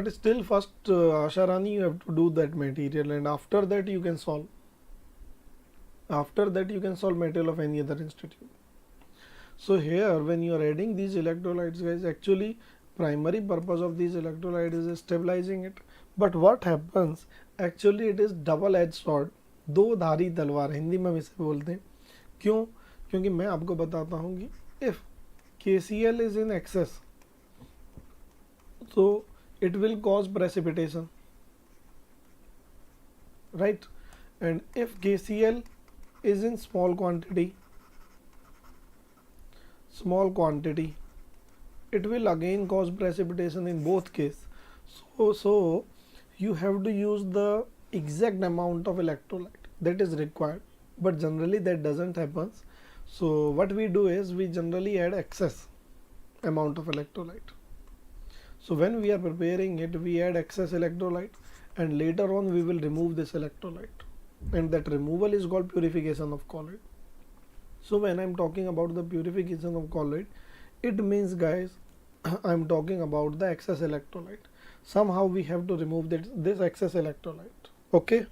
but still first Asharani you have to do that material, and after that you can solve. After that you can solve material of any other institute. So here when you are adding these electrolytes guys, actually primary purpose of these electrolytes is stabilizing it. But what happens, actually it is double edged sword, दो धारी तलवार हिंदी में हम इसे बोलते हैं. क्यों? क्योंकि मैं आपको बताता हूँ कि if KCl is in excess, so it will cause precipitation, right? And if KCl is in small quantity, it will again cause precipitation in both case. So you have to use the exact amount of electrolyte that is required, but generally that doesn't happen. So what we do is we generally add excess amount of electrolyte. So when we are preparing it, we add excess electrolyte, and later on we will remove this electrolyte, and that removal is called purification of colloid. So when I'm talking about the purification of colloid, it means guys I'm talking about the excess electrolyte. Somehow we have to remove this excess electrolyte. Okay,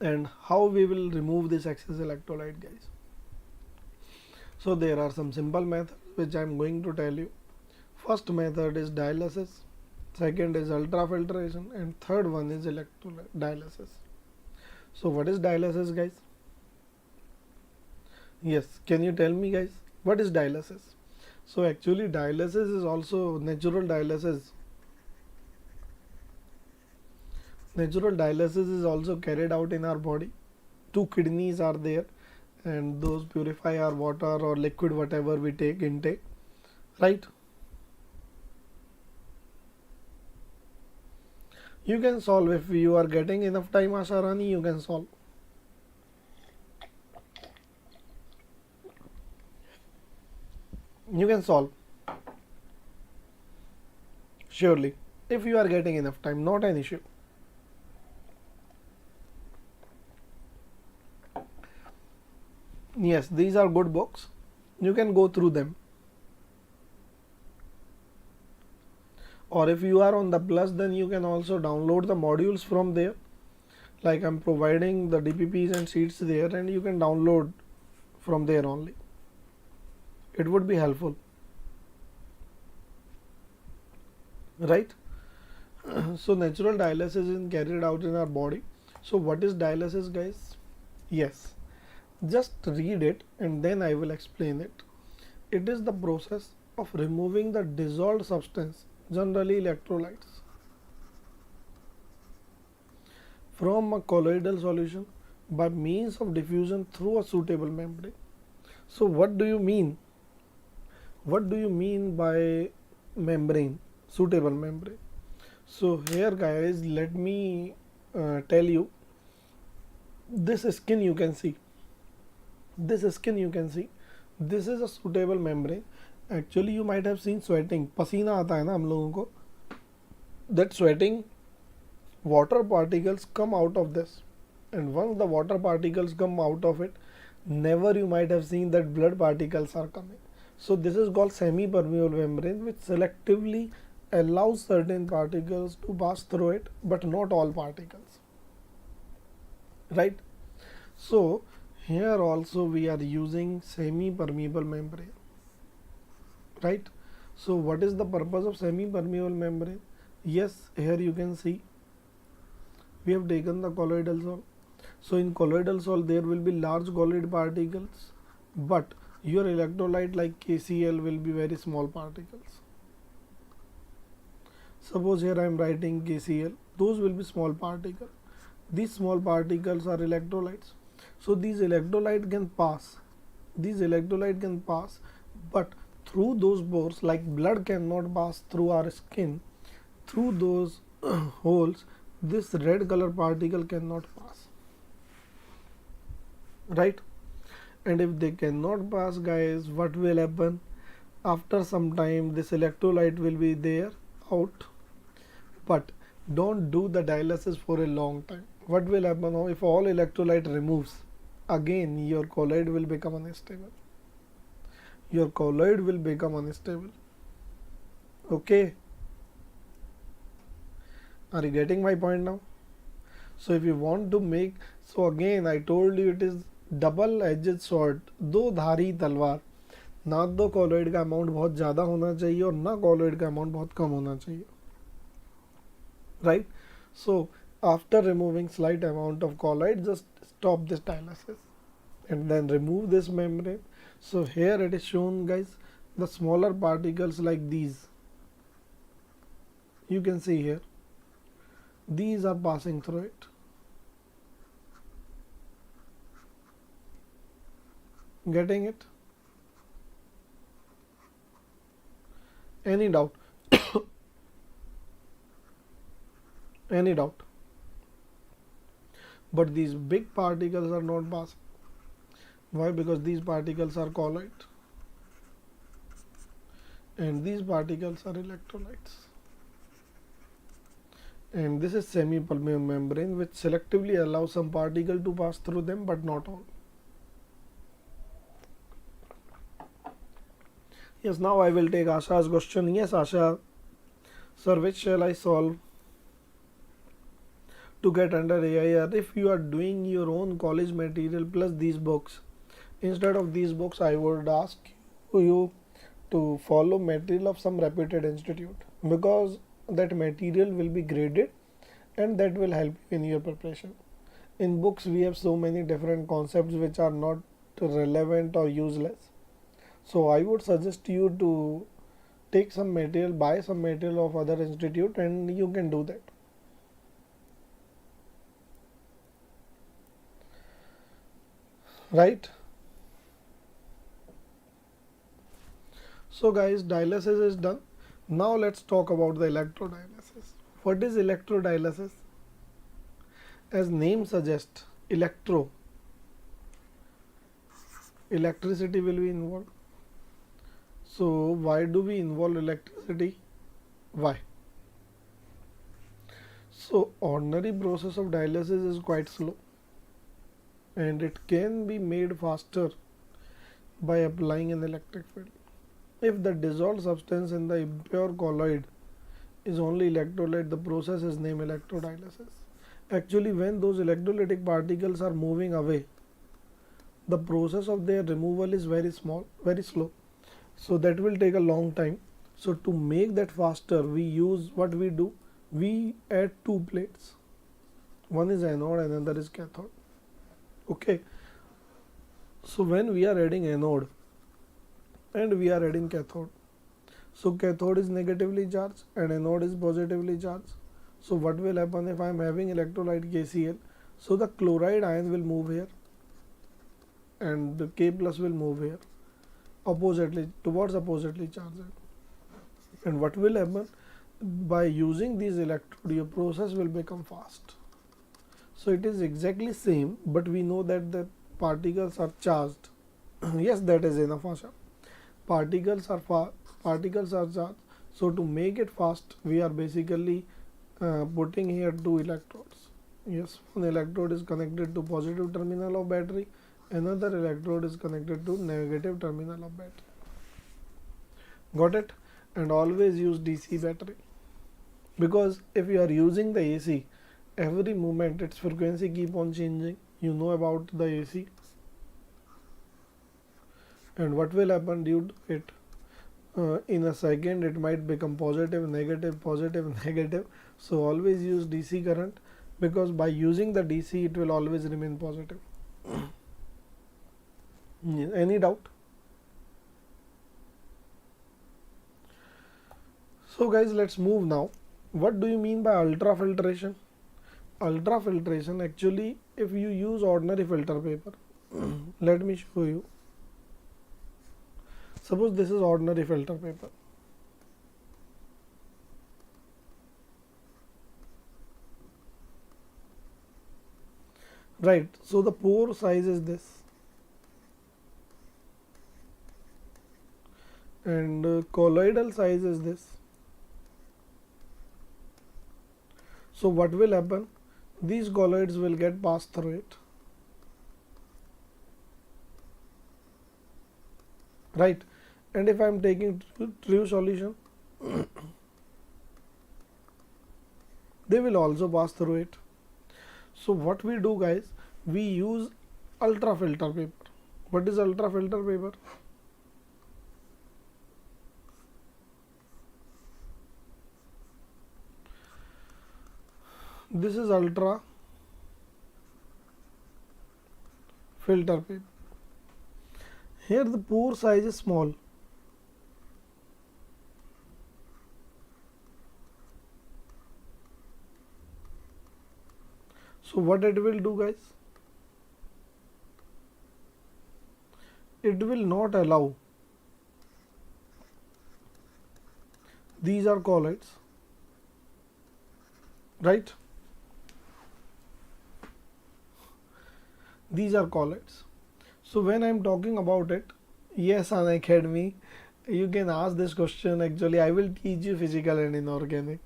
and how we will remove this excess electrolyte guys? So there are some simple methods which I am going to tell you. First method is dialysis, second is ultrafiltration, and third one is electrodialysis. So what is dialysis guys? Yes, can you tell me guys what is dialysis? So actually dialysis is also natural dialysis. Natural dialysis is also carried out in our body. Two kidneys are there, and those purify our water or liquid whatever we take intake, right? You can solve if you are getting enough time, Asharani, you can solve. You can solve surely if you are getting enough time, not an issue. Yes, these are good books, you can go through them. Or if you are on the plus, then you can also download the modules from there. Like I'm providing the DPPs and sheets there, and you can download from there only. It would be helpful, right? So natural dialysis is carried out in our body. So what is dialysis guys? Yes, just read it and then I will explain it. It is the process of removing the dissolved substance, generally electrolytes, from a colloidal solution by means of diffusion through a suitable membrane. So what do you mean? What do you mean by membrane, suitable membrane? So here guys, let me tell you, this skin you can see, this is a suitable membrane. Actually you might have seen sweating, पसीना आता है ना हम लोगों को, that sweating water particles come out of this, and once the water particles come out of it, never you might have seen that blood particles are coming. So this is called semi-permeable membrane, which selectively allows certain particles to pass through it, but not all particles, right? So here also we are using semi-permeable membrane, right? So what is the purpose of semi-permeable membrane? Yes, here you can see we have taken the colloidal salt. So in colloidal salt there will be large colloid particles, but your electrolyte like KCl will be very small particles. Suppose here I am writing KCl, those will be small particles. These small particles are electrolytes. So these electrolyte can pass, but through those pores, like blood cannot pass through our skin, through those holes, this red color particle cannot pass, right? And if they cannot pass guys, what will happen? After some time this electrolyte will be there out, but don't do the dialysis for a long time. What will happen now if all electrolyte removes? Again your colloid will become unstable. Okay, are you getting my point now? So if you want to make, so again I told you it is double edged sword, दो धारी तलवार. ना तो colloid का amount बहुत ज़्यादा होना चाहिए और ना कॉलोइड का अमाउंट बहुत कम होना चाहिए, right. So after removing slight amount of colloid, just stop this dialysis and then remove this membrane. So here it is shown, guys, the smaller particles like these, you can see here, these are passing through it. Getting it? Any doubt? Any doubt? But these big particles are not passing. Why? Because these particles are colloid and these particles are electrolytes, and this is semi-permeable membrane which selectively allows some particle to pass through them but not all. Yes, now I will take Asha's question. Yes, Asha, sir, which shall I solve to get under AIR? If you are doing your own college material plus these books, instead of these books I would ask you to follow material of some reputed institute, because that material will be graded and that will help you in your preparation. In books we have so many different concepts which are not relevant or useless. So I would suggest you to take some material, buy some material of other institute, and you can do that. Right? So guys, dialysis is done. Now let's talk about the electrodialysis. What is electrodialysis? As name suggests, electricity will be involved. So why do we involve electricity? Why? So ordinary process of dialysis is quite slow and it can be made faster by applying an electric field. If the dissolved substance in the impure colloid is only electrolyte, the process is named electrodialysis. Actually, when those electrolytic particles are moving away, the process of their removal is very slow. So that will take a long time. So to make that faster, we use what we do. We add two plates. One is anode and another is cathode. Okay. So when we are adding anode and we are adding cathode, so cathode is negatively charged and anode is positively charged. So what will happen if I am having electrolyte KCl? So the chloride ion will move here and the K plus will move here oppositely charged. And what will happen? By using these electrode, your process will become fast. So it is exactly same, but we know that the particles are charged. Yes, that is enough, Asha. Particles are charged. So to make it fast, we are basically putting here two electrodes. Yes, one electrode is connected to positive terminal of battery, another electrode is connected to negative terminal of battery. Got it? And always use DC battery, because if you are using the AC, every moment its frequency keep on changing. You know about the AC, and what will happen due to it, in a second it might become positive, negative, positive, negative. So always use DC current, because by using the DC it will always remain positive. Any doubt? So guys, let's move now. What do you mean by ultrafiltration? Ultrafiltration, actually, if you use ordinary filter paper, let me show you. Suppose this is ordinary filter paper. Right, so the pore size is this, and colloidal size is this. So what will happen? These colloids will get passed through it. Right, and if I am taking true solution, they will also pass through it. So what we do, guys, we use ultra filter paper. What is ultra filter paper? This is ultra filter paper. Here the pore size is small. So what it will do, guys? It will not allow, these are colloids, right? These are colloids. So when I'm talking about it, yes, Unacademy, you can ask this question. Actually, I will teach you physical and inorganic.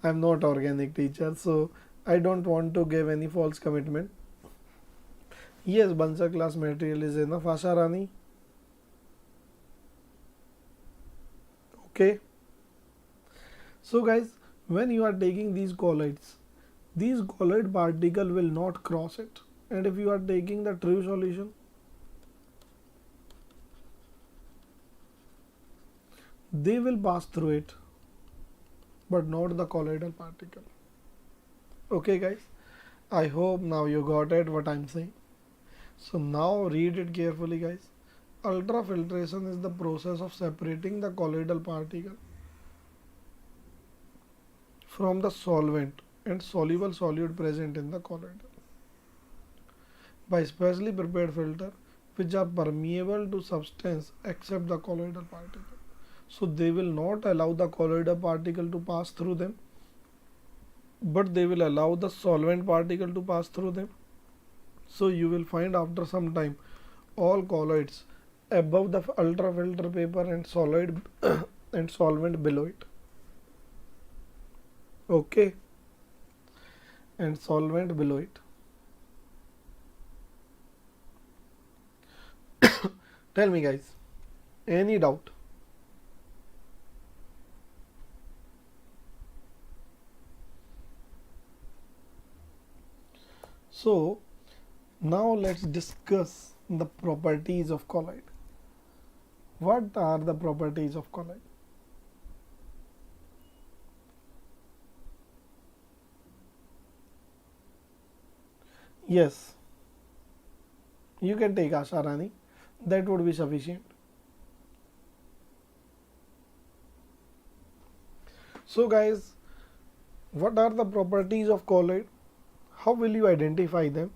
I'm not organic teacher, so I don't want to give any false commitment. Yes, Bansa class material is enough, Asha Rani. Okay. So guys, when you are taking these colloids, these colloid particle will not cross it. And if you are taking the true solution, they will pass through it, but not the colloidal particle. Okay guys, I hope now you got it what I'm saying. So now read it carefully, guys. Ultrafiltration is the process of separating the colloidal particle from the solvent and soluble solute present in the colloid by specially prepared filter which are permeable to substance except the colloidal particle. So they will not allow the colloidal particle to pass through them, but they will allow the solvent particle to pass through them. So you will find after some time all colloids above the ultrafilter paper and solid and solvent below it. Okay, and solvent below it. Tell me guys, any doubt? So now let's discuss the properties of colloid. What are the properties of colloid? Yes, you can take Asha Rani, that would be sufficient. So guys, what are the properties of colloid? How will you identify them?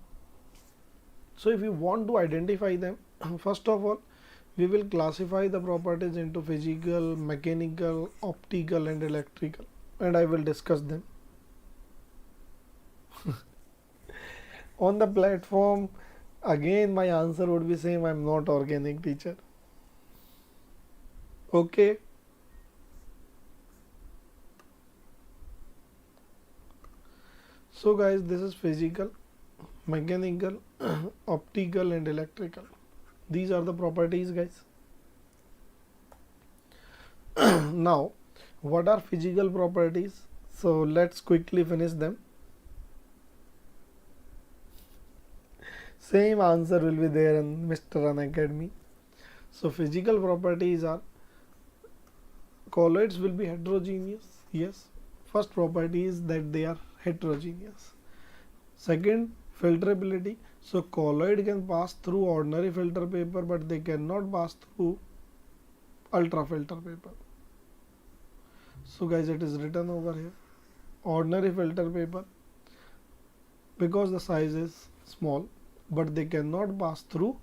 So if you want to identify them, first of all, we will classify the properties into physical, mechanical, optical and electrical, and I will discuss them. On the platform, again my answer would be same, I'm not organic teacher. Okay. So guys, this is physical, mechanical, optical and electrical. These are the properties, guys. Now, what are physical properties? So let's quickly finish them. Same answer will be there in Mr. Unacademy. So physical properties are colloids will be heterogeneous. Yes. First property is that they are heterogeneous. Second, filterability. So colloid can pass through ordinary filter paper, but they cannot pass through ultra filter paper. So guys, it is written over here. Ordinary filter paper, because the size is small, but they cannot pass through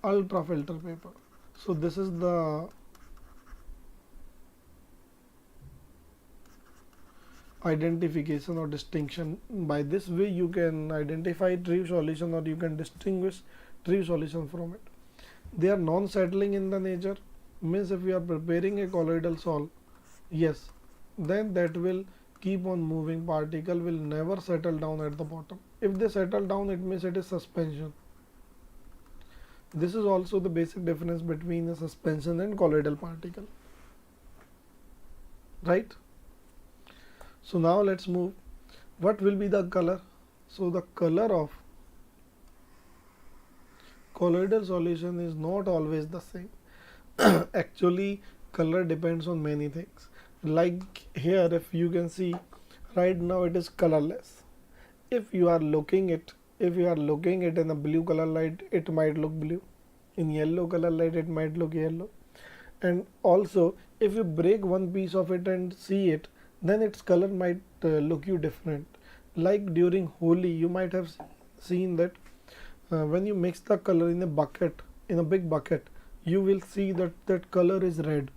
ultra filter paper. So this is the identification or distinction. By this way you can identify true solution, or you can distinguish true solution from it. They are non-settling in the nature, means if you are preparing a colloidal sol, yes, then that will keep on moving, particle will never settle down at the bottom. If they settle down, it means it is suspension. This is also the basic difference between a suspension and colloidal particle. right? So now let's move. What will be the color? So the color of colloidal solution is not always the same. Actually, color depends on many things. Like here, if you can see, right now it is colorless. If you are looking it, if you are looking it in a blue color light, it might look blue. In yellow color light, it might look yellow. And also, if you break one piece of it and see it, then its color might look you different. Like during Holi, you might have seen that when you mix the color in a bucket, in a big bucket, you will see that that color is red.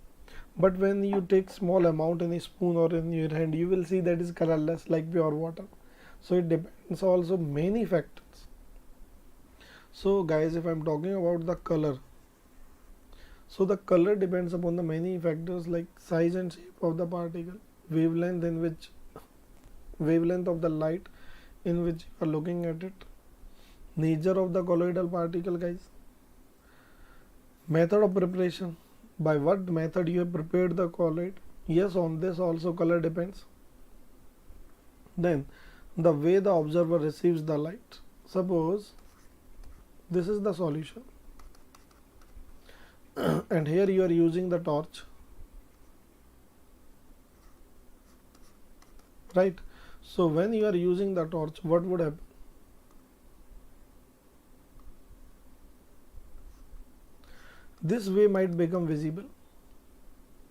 But when you take small amount in a spoon or in your hand, you will see that is colorless like pure water. So it depends also many factors. So guys, if I'm talking about the color, so the color depends upon the many factors like size and shape of the particle, wavelength in which wavelength of the light in which you are looking at it, nature of the colloidal particle, guys, method of preparation, by what method you have prepared the colloid. Yes, on this also color depends. Then the way the observer receives the light. Suppose this is the solution and here you are using the torch, right? So when you are using the torch, what would happen? This way might become visible,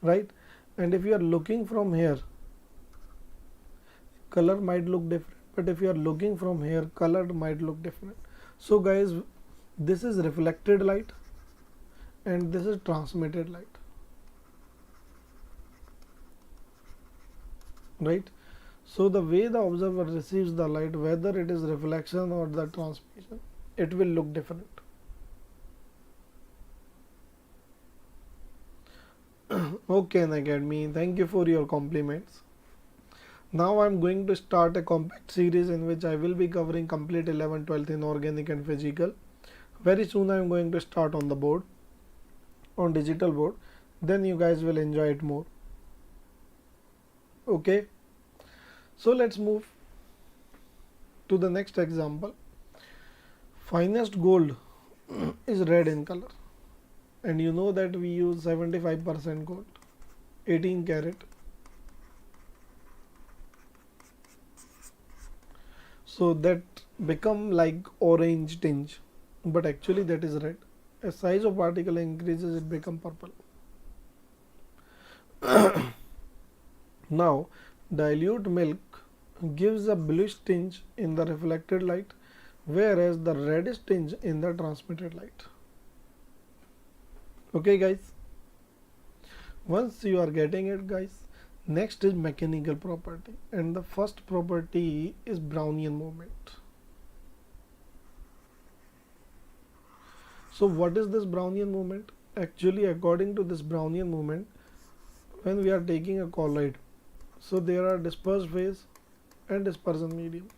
right? And if you are looking from here, color might look different, but if you are looking from here, color might look different. So guys, this is reflected light and this is transmitted light, right? So the way the observer receives the light, whether it is reflection or the transmission, it will look different. Okay, Unacademy, thank you for your compliments. Now I'm going to start a compact series in which I will be covering complete 11th 12th in organic and physical. Very soon I'm going to start on the board, on digital board, then you guys will enjoy it more. Okay, so let's move to the next example. Finest gold is red in color, and you know that we use 75% gold, 18 karat. So that become like orange tinge, but actually that is red. As size of particle increases, it become purple. Now dilute milk gives a bluish tinge in the reflected light, whereas the reddish tinge in the transmitted light. Okay guys, once you are getting it guys, next is mechanical property, and the first property is Brownian moment. So what is this Brownian moment? Actually, according to this Brownian moment, when we are taking a colloid, so there are dispersed phase and dispersion medium.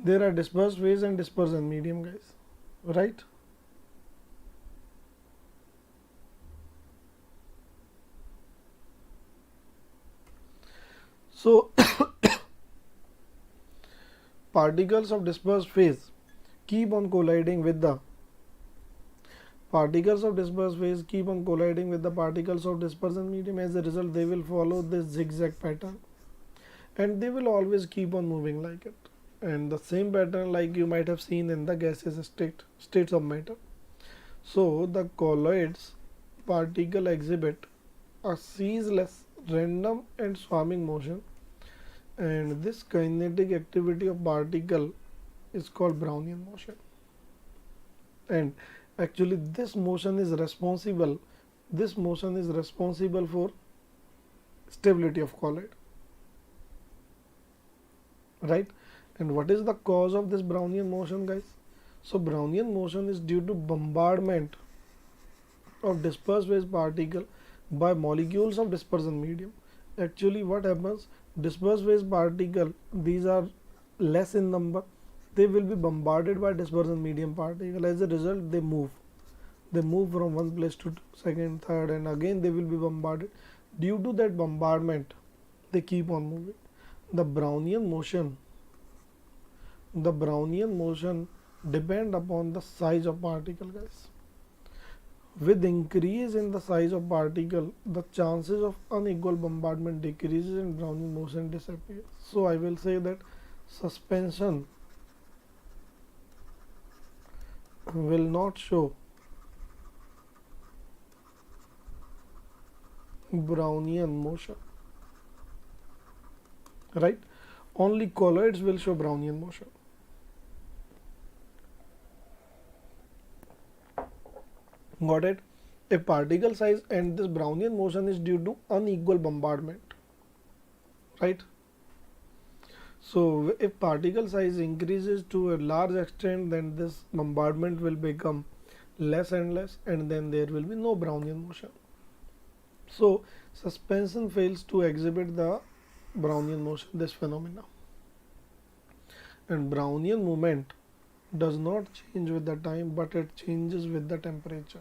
There are dispersed phase and dispersion medium, guys, right? So particles of dispersed phase keep on colliding with the particles of dispersed phase keep on colliding with the particles of dispersion medium. As a result, they will follow this zigzag pattern and they will always keep on moving like it, and the same pattern like you might have seen in the gaseous states of matter. So the colloids particle exhibit a ceaseless, random and swarming motion, and this kinetic activity of particle is called Brownian motion. And actually this motion is responsible for stability of colloid, right? And what is the cause of this Brownian motion, guys? So Brownian motion is due to bombardment of dispersed phase particle by molecules of dispersion medium, Actually what happens, dispersed phase particle, these are less in number, they will be bombarded by dispersion medium particle. As a result, they move from one place to second, third, and again they will be bombarded. Due to that bombardment, they keep on moving. The Brownian motion, depend upon the size of particle, guys. With increase in the size of particle, the chances of unequal bombardment decreases and Brownian motion disappears. So I will say that suspension will not show Brownian motion, right? Only colloids will show Brownian motion. Got it? If particle size and this Brownian motion is due to unequal bombardment, right? So if particle size increases to a large extent, then this bombardment will become less and less, and then there will be no Brownian motion. So suspension fails to exhibit the Brownian motion, this phenomena. And Brownian movement does not change with the time, but it changes with the temperature.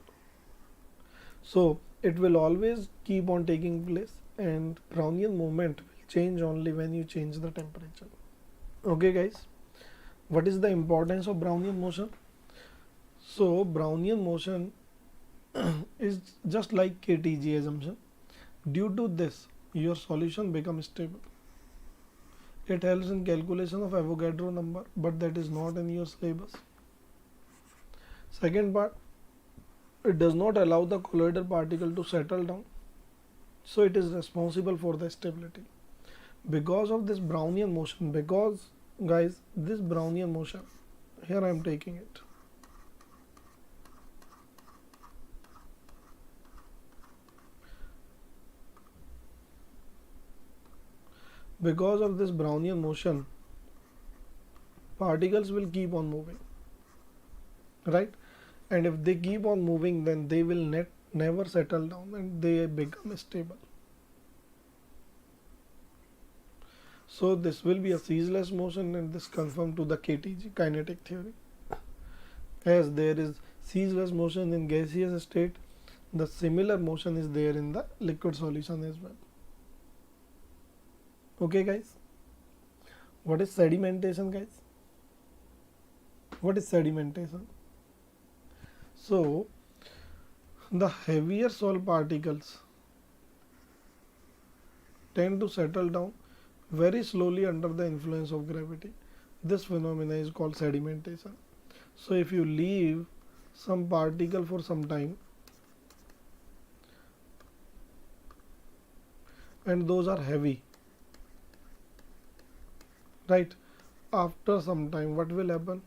So it will always keep on taking place, and Brownian movement will change only when you change the temperature. Okay guys, what is the importance of Brownian motion? So Brownian motion is just like KTG assumption. Due to this, your solution becomes stable. It helps in calculation of Avogadro number, but that is not in your syllabus. Second part, it does not allow the colloidal particle to settle down, so it is responsible for the stability. Because of this Brownian motion, because guys, this Brownian motion, here I am taking it. Because of this Brownian motion, particles will keep on moving, right? And if they keep on moving, then they will never settle down and they become stable. So this will be a ceaseless motion, and this conforms to the KTG kinetic theory. As there is ceaseless motion in gaseous state, the similar motion is there in the liquid solution as well. Okay guys, what is sedimentation, guys? What is sedimentation? So the heavier salt particles tend to settle down very slowly under the influence of gravity. This phenomena is called sedimentation. So if you leave some particle for some time, and those are heavy, right? After some time, what will happen?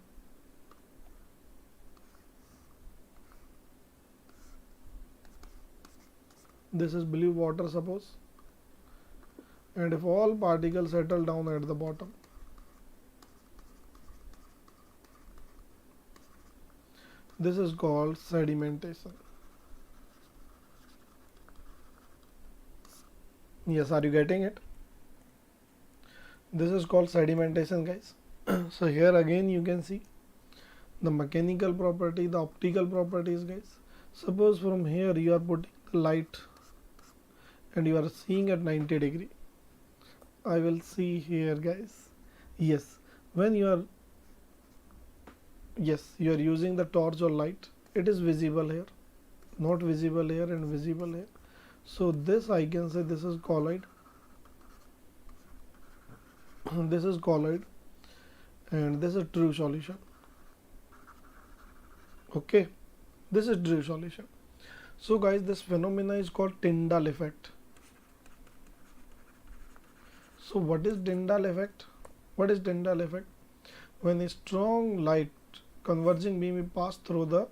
This is blue water, suppose, and if all particles settle down at the bottom, this is called sedimentation. Yes, are you getting it? This is called sedimentation, guys. So here again you can see the mechanical property, the optical properties, guys. Suppose from here you are putting the light and you are seeing at 90 degree. I will see here, guys. Yes, when you are using the torch or light, it is visible here, not visible here, and visible here. So this, I can say, this is colloid. This is colloid, and this is true solution. Okay, this is true solution. So guys, this phenomena is called Tyndall effect. So what is Tyndall effect? What is Tyndall effect? When a strong light converging beam pass through the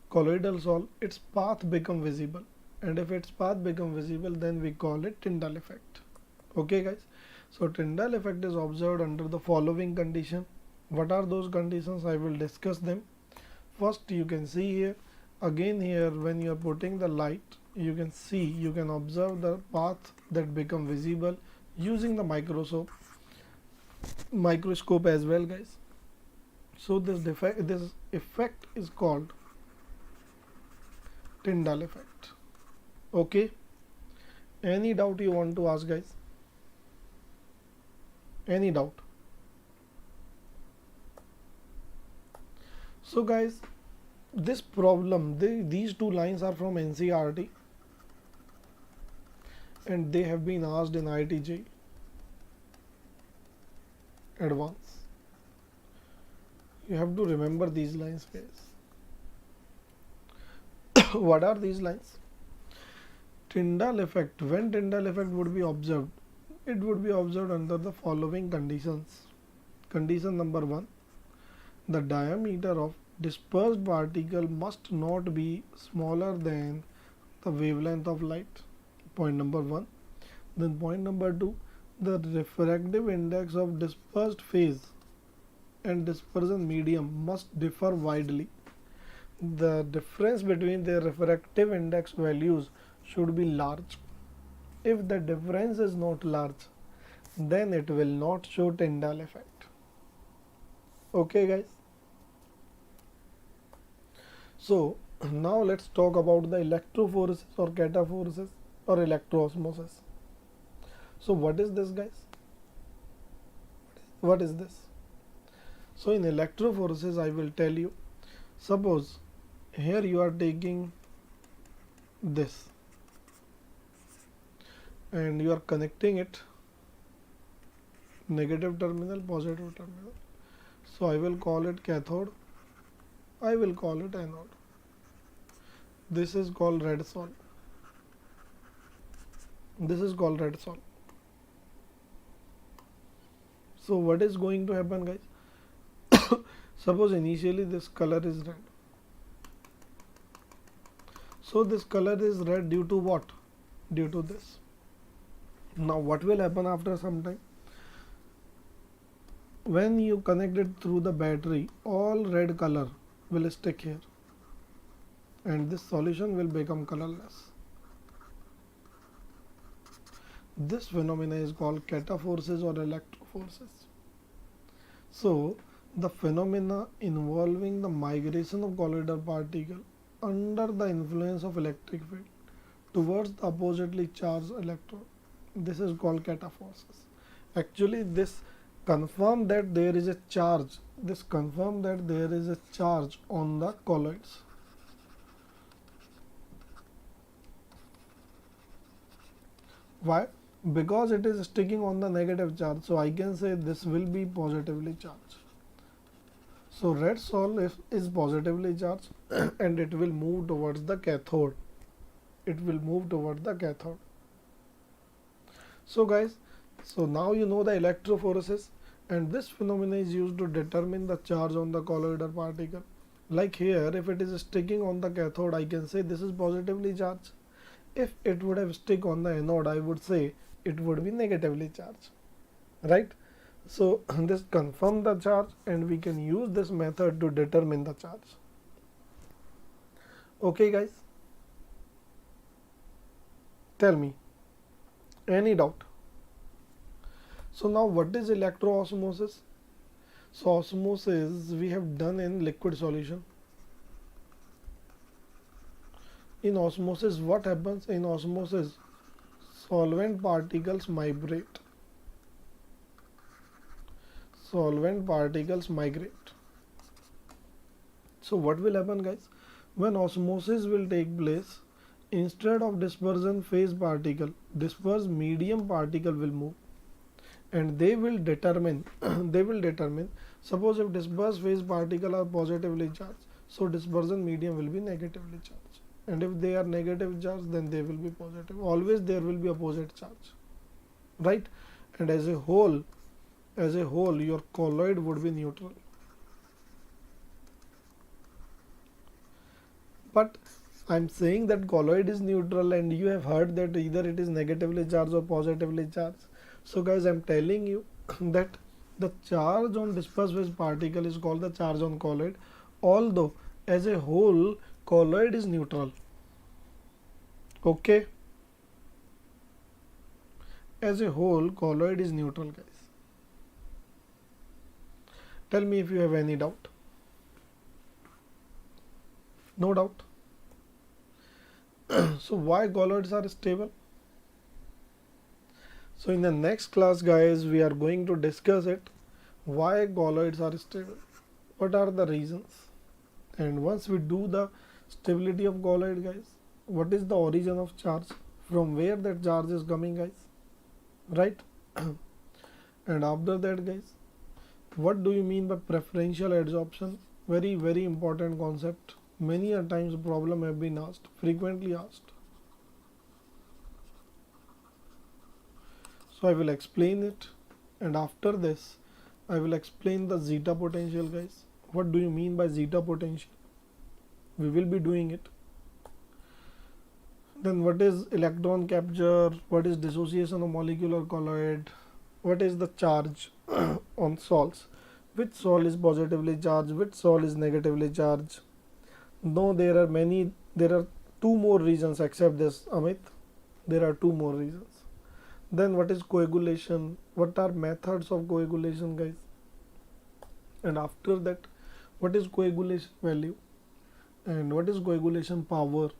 colloidal salt, its path become visible, and if its path become visible, then we call it Tyndall effect. Okay guys, so Tyndall effect is observed under the following condition. What are those conditions? I will discuss them. First, you can see here, again here, when you are putting the light you can see, you can observe the path that become visible using the microscope as well, guys. So this effect is called Tyndall effect. Okay, any doubt you want to ask, guys? Any doubt? So guys, this problem, these two lines are from NCERT and they have been asked in IIT JEE Advanced. You have to remember these lines, guys. What are these lines? Tyndall effect. When Tyndall effect would be observed, it would be observed under the following conditions. Condition number 1, the diameter of dispersed particle must not be smaller than the wavelength of light. Point number 1. Then point number 2, the refractive index of dispersed phase and dispersion medium must differ widely. The difference between their refractive index values should be large. If the difference is not large, then it will not show Tyndall effect. Okay, guys. So now let's talk about the electrophoresis or cataphoresis or electroosmosis. So what is this, guys? What is this? So in electrophoresis, I will tell you, suppose here you are taking this and you are connecting it negative terminal, positive terminal. So I will call it cathode, I will call it anode. This is called red sol. This is called red sol. So what is going to happen, guys? Suppose initially this color is red. So this color is red due to what? Due to this. Now what will happen after some time? When you connect it through the battery, all red color will stick here and this solution will become colorless. This phenomena is called cataphoresis or electrophoresis. So the phenomena involving the migration of colloidal particle under the influence of electric field towards the oppositely charged electron, this is called cataphoresis. Actually this confirm that there is a charge. This confirm that there is a charge on the colloids. Why? Because it is sticking on the negative charge. So I can say this will be positively charged. So red sol is positively charged and it will move towards the cathode. It will move towards the cathode. So guys, so now you know the electrophoresis, and this phenomena is used to determine the charge on the colloidal particle. Like here, if it is sticking on the cathode, I can say this is positively charged. If it would have stick on the anode, I would say it would be negatively charged, right? So this confirm the charge and we can use this method to determine the charge. Okay, guys, tell me, any doubt? So now what is electroosmosis? So osmosis we have done in liquid solution. In osmosis, what happens? In osmosis, solvent particles migrate. Solvent particles migrate. So what will happen, guys? When osmosis will take place, instead of dispersion phase particle, dispersed medium particle will move. And they will determine suppose if dispersed phase particle are positively charged, so dispersion medium will be negatively charged, and if they are negative charged, then they will be positive. Always there will be opposite charge, right? And as a whole your colloid would be neutral. But I'm saying that colloid is neutral and you have heard that either it is negatively charged or positively charged. So guys, I'm telling you that the charge on dispersed phase particle is called the charge on colloid, although as a whole colloid is neutral. Okay, as a whole colloid is neutral, guys. Tell me if you have any doubt. No doubt. So why colloids are stable? So in the next class, guys, we are going to discuss it, why colloids are stable, what are the reasons, and once we do the stability of colloid, guys, what is the origin of charge, from where that charge is coming, guys, right? And after that, guys, what do you mean by preferential adsorption? Very important concept. Many a times problem have been asked, frequently asked. So I will explain it, and after this I will explain the zeta potential, guys. What do you mean by zeta potential? We will be doing it. Then what is electron capture, what is dissociation of molecular colloid, what is the charge on salts, which salt is positively charged, which salt is negatively charged. No, there are two more reasons except this, Amit. There are two more reasons. Then what is coagulation, what are methods of coagulation, guys, and after that what is coagulation value and what is coagulation power.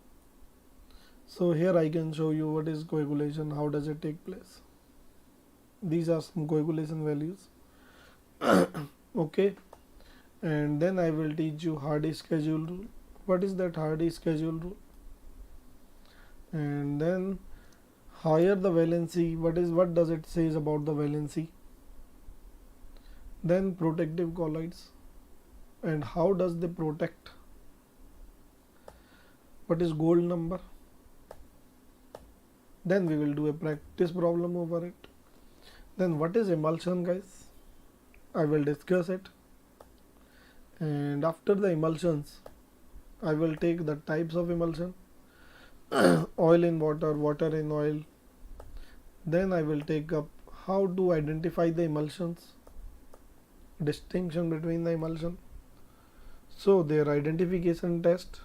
So here I can show you what is coagulation, how does it take place. These are some coagulation values. Okay, and then I will teach you Hardy schedule rule. What is that Hardy schedule rule? And then higher the valency, what does it says about the valency. Then protective colloids and how does they protect. What is gold number? Then we will do a practice problem over it. Then what is emulsion, guys? I will discuss it. And after the emulsions, I will take the types of emulsion, oil in water, water in oil. Then I will take up how to identify the emulsions, distinction between the emulsion, so their identification test.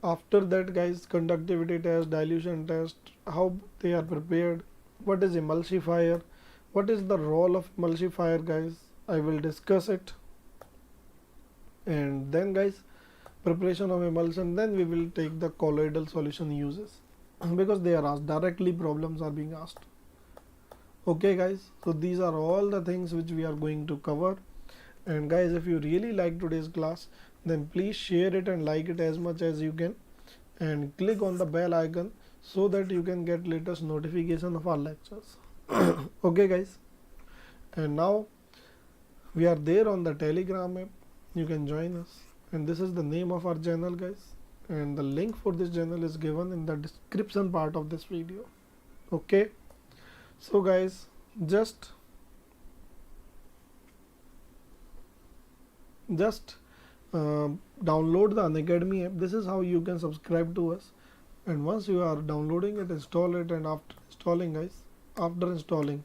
After that, guys, conductivity test, dilution test, how they are prepared, what is emulsifier, what is the role of emulsifier, guys, I will discuss it. And then, guys, preparation of emulsion, then we will take the colloidal solution uses because they are asked directly, problems are being asked. Okay, guys, so these are all the things which we are going to cover. And guys, if you really like today's class, then please share it and like it as much as you can, and click on the bell icon so that you can get latest notification of our lectures. Okay, guys, and now we are there on the Telegram app, you can join us, and this is the name of our channel, guys, and the link for this channel is given in the description part of this video. Okay, so guys, just download the Unacademy app. This is how you can subscribe to us, and once you are downloading it, install it, and after installing, guys, after installing,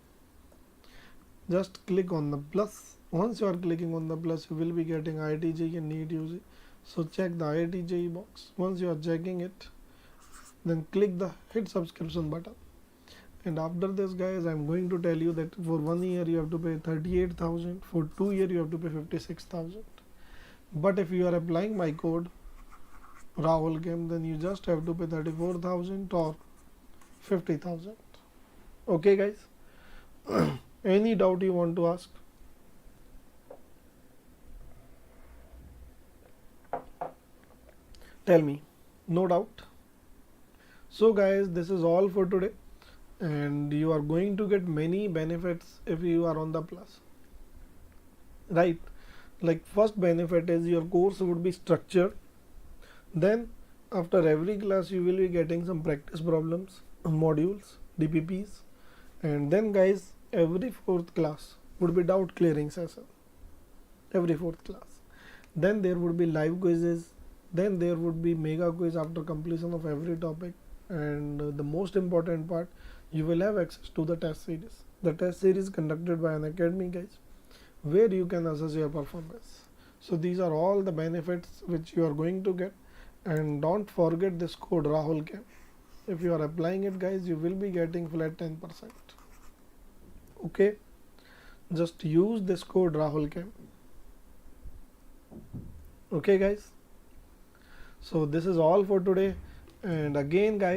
just click on the plus. Once you are clicking on the plus, you will be getting IIT JEE and NEET UG. So check the IIT JEE box. Once you are checking it, then click the hit subscription button. And after this, guys, I am going to tell you that for 1 year you have to pay 38,000, for 2 years you have to pay 56,000. But if you are applying my code Rahul Game, then you just have to pay 34,000 or 50,000. Okay, guys. Any doubt you want to ask? Tell me. No doubt. So guys, this is all for today, and you are going to get many benefits if you are on the plus, right? Like, first benefit is your course would be structured. Then after every class you will be getting some practice problems, modules, DPPs, and then, guys, every fourth class would be doubt clearing session, every fourth class. Then there would be live quizzes, then there would be mega quiz after completion of every topic, and the most important part, you will have access to the test series. The test series conducted by Unacademy, guys, where you can assess your performance. So these are all the benefits which you are going to get, and don't forget this code Rahul Cam. If you are applying it, guys, you will be getting flat 10%. Okay, just use this code Rahul Cam. Okay guys, so this is all for today, and again guys,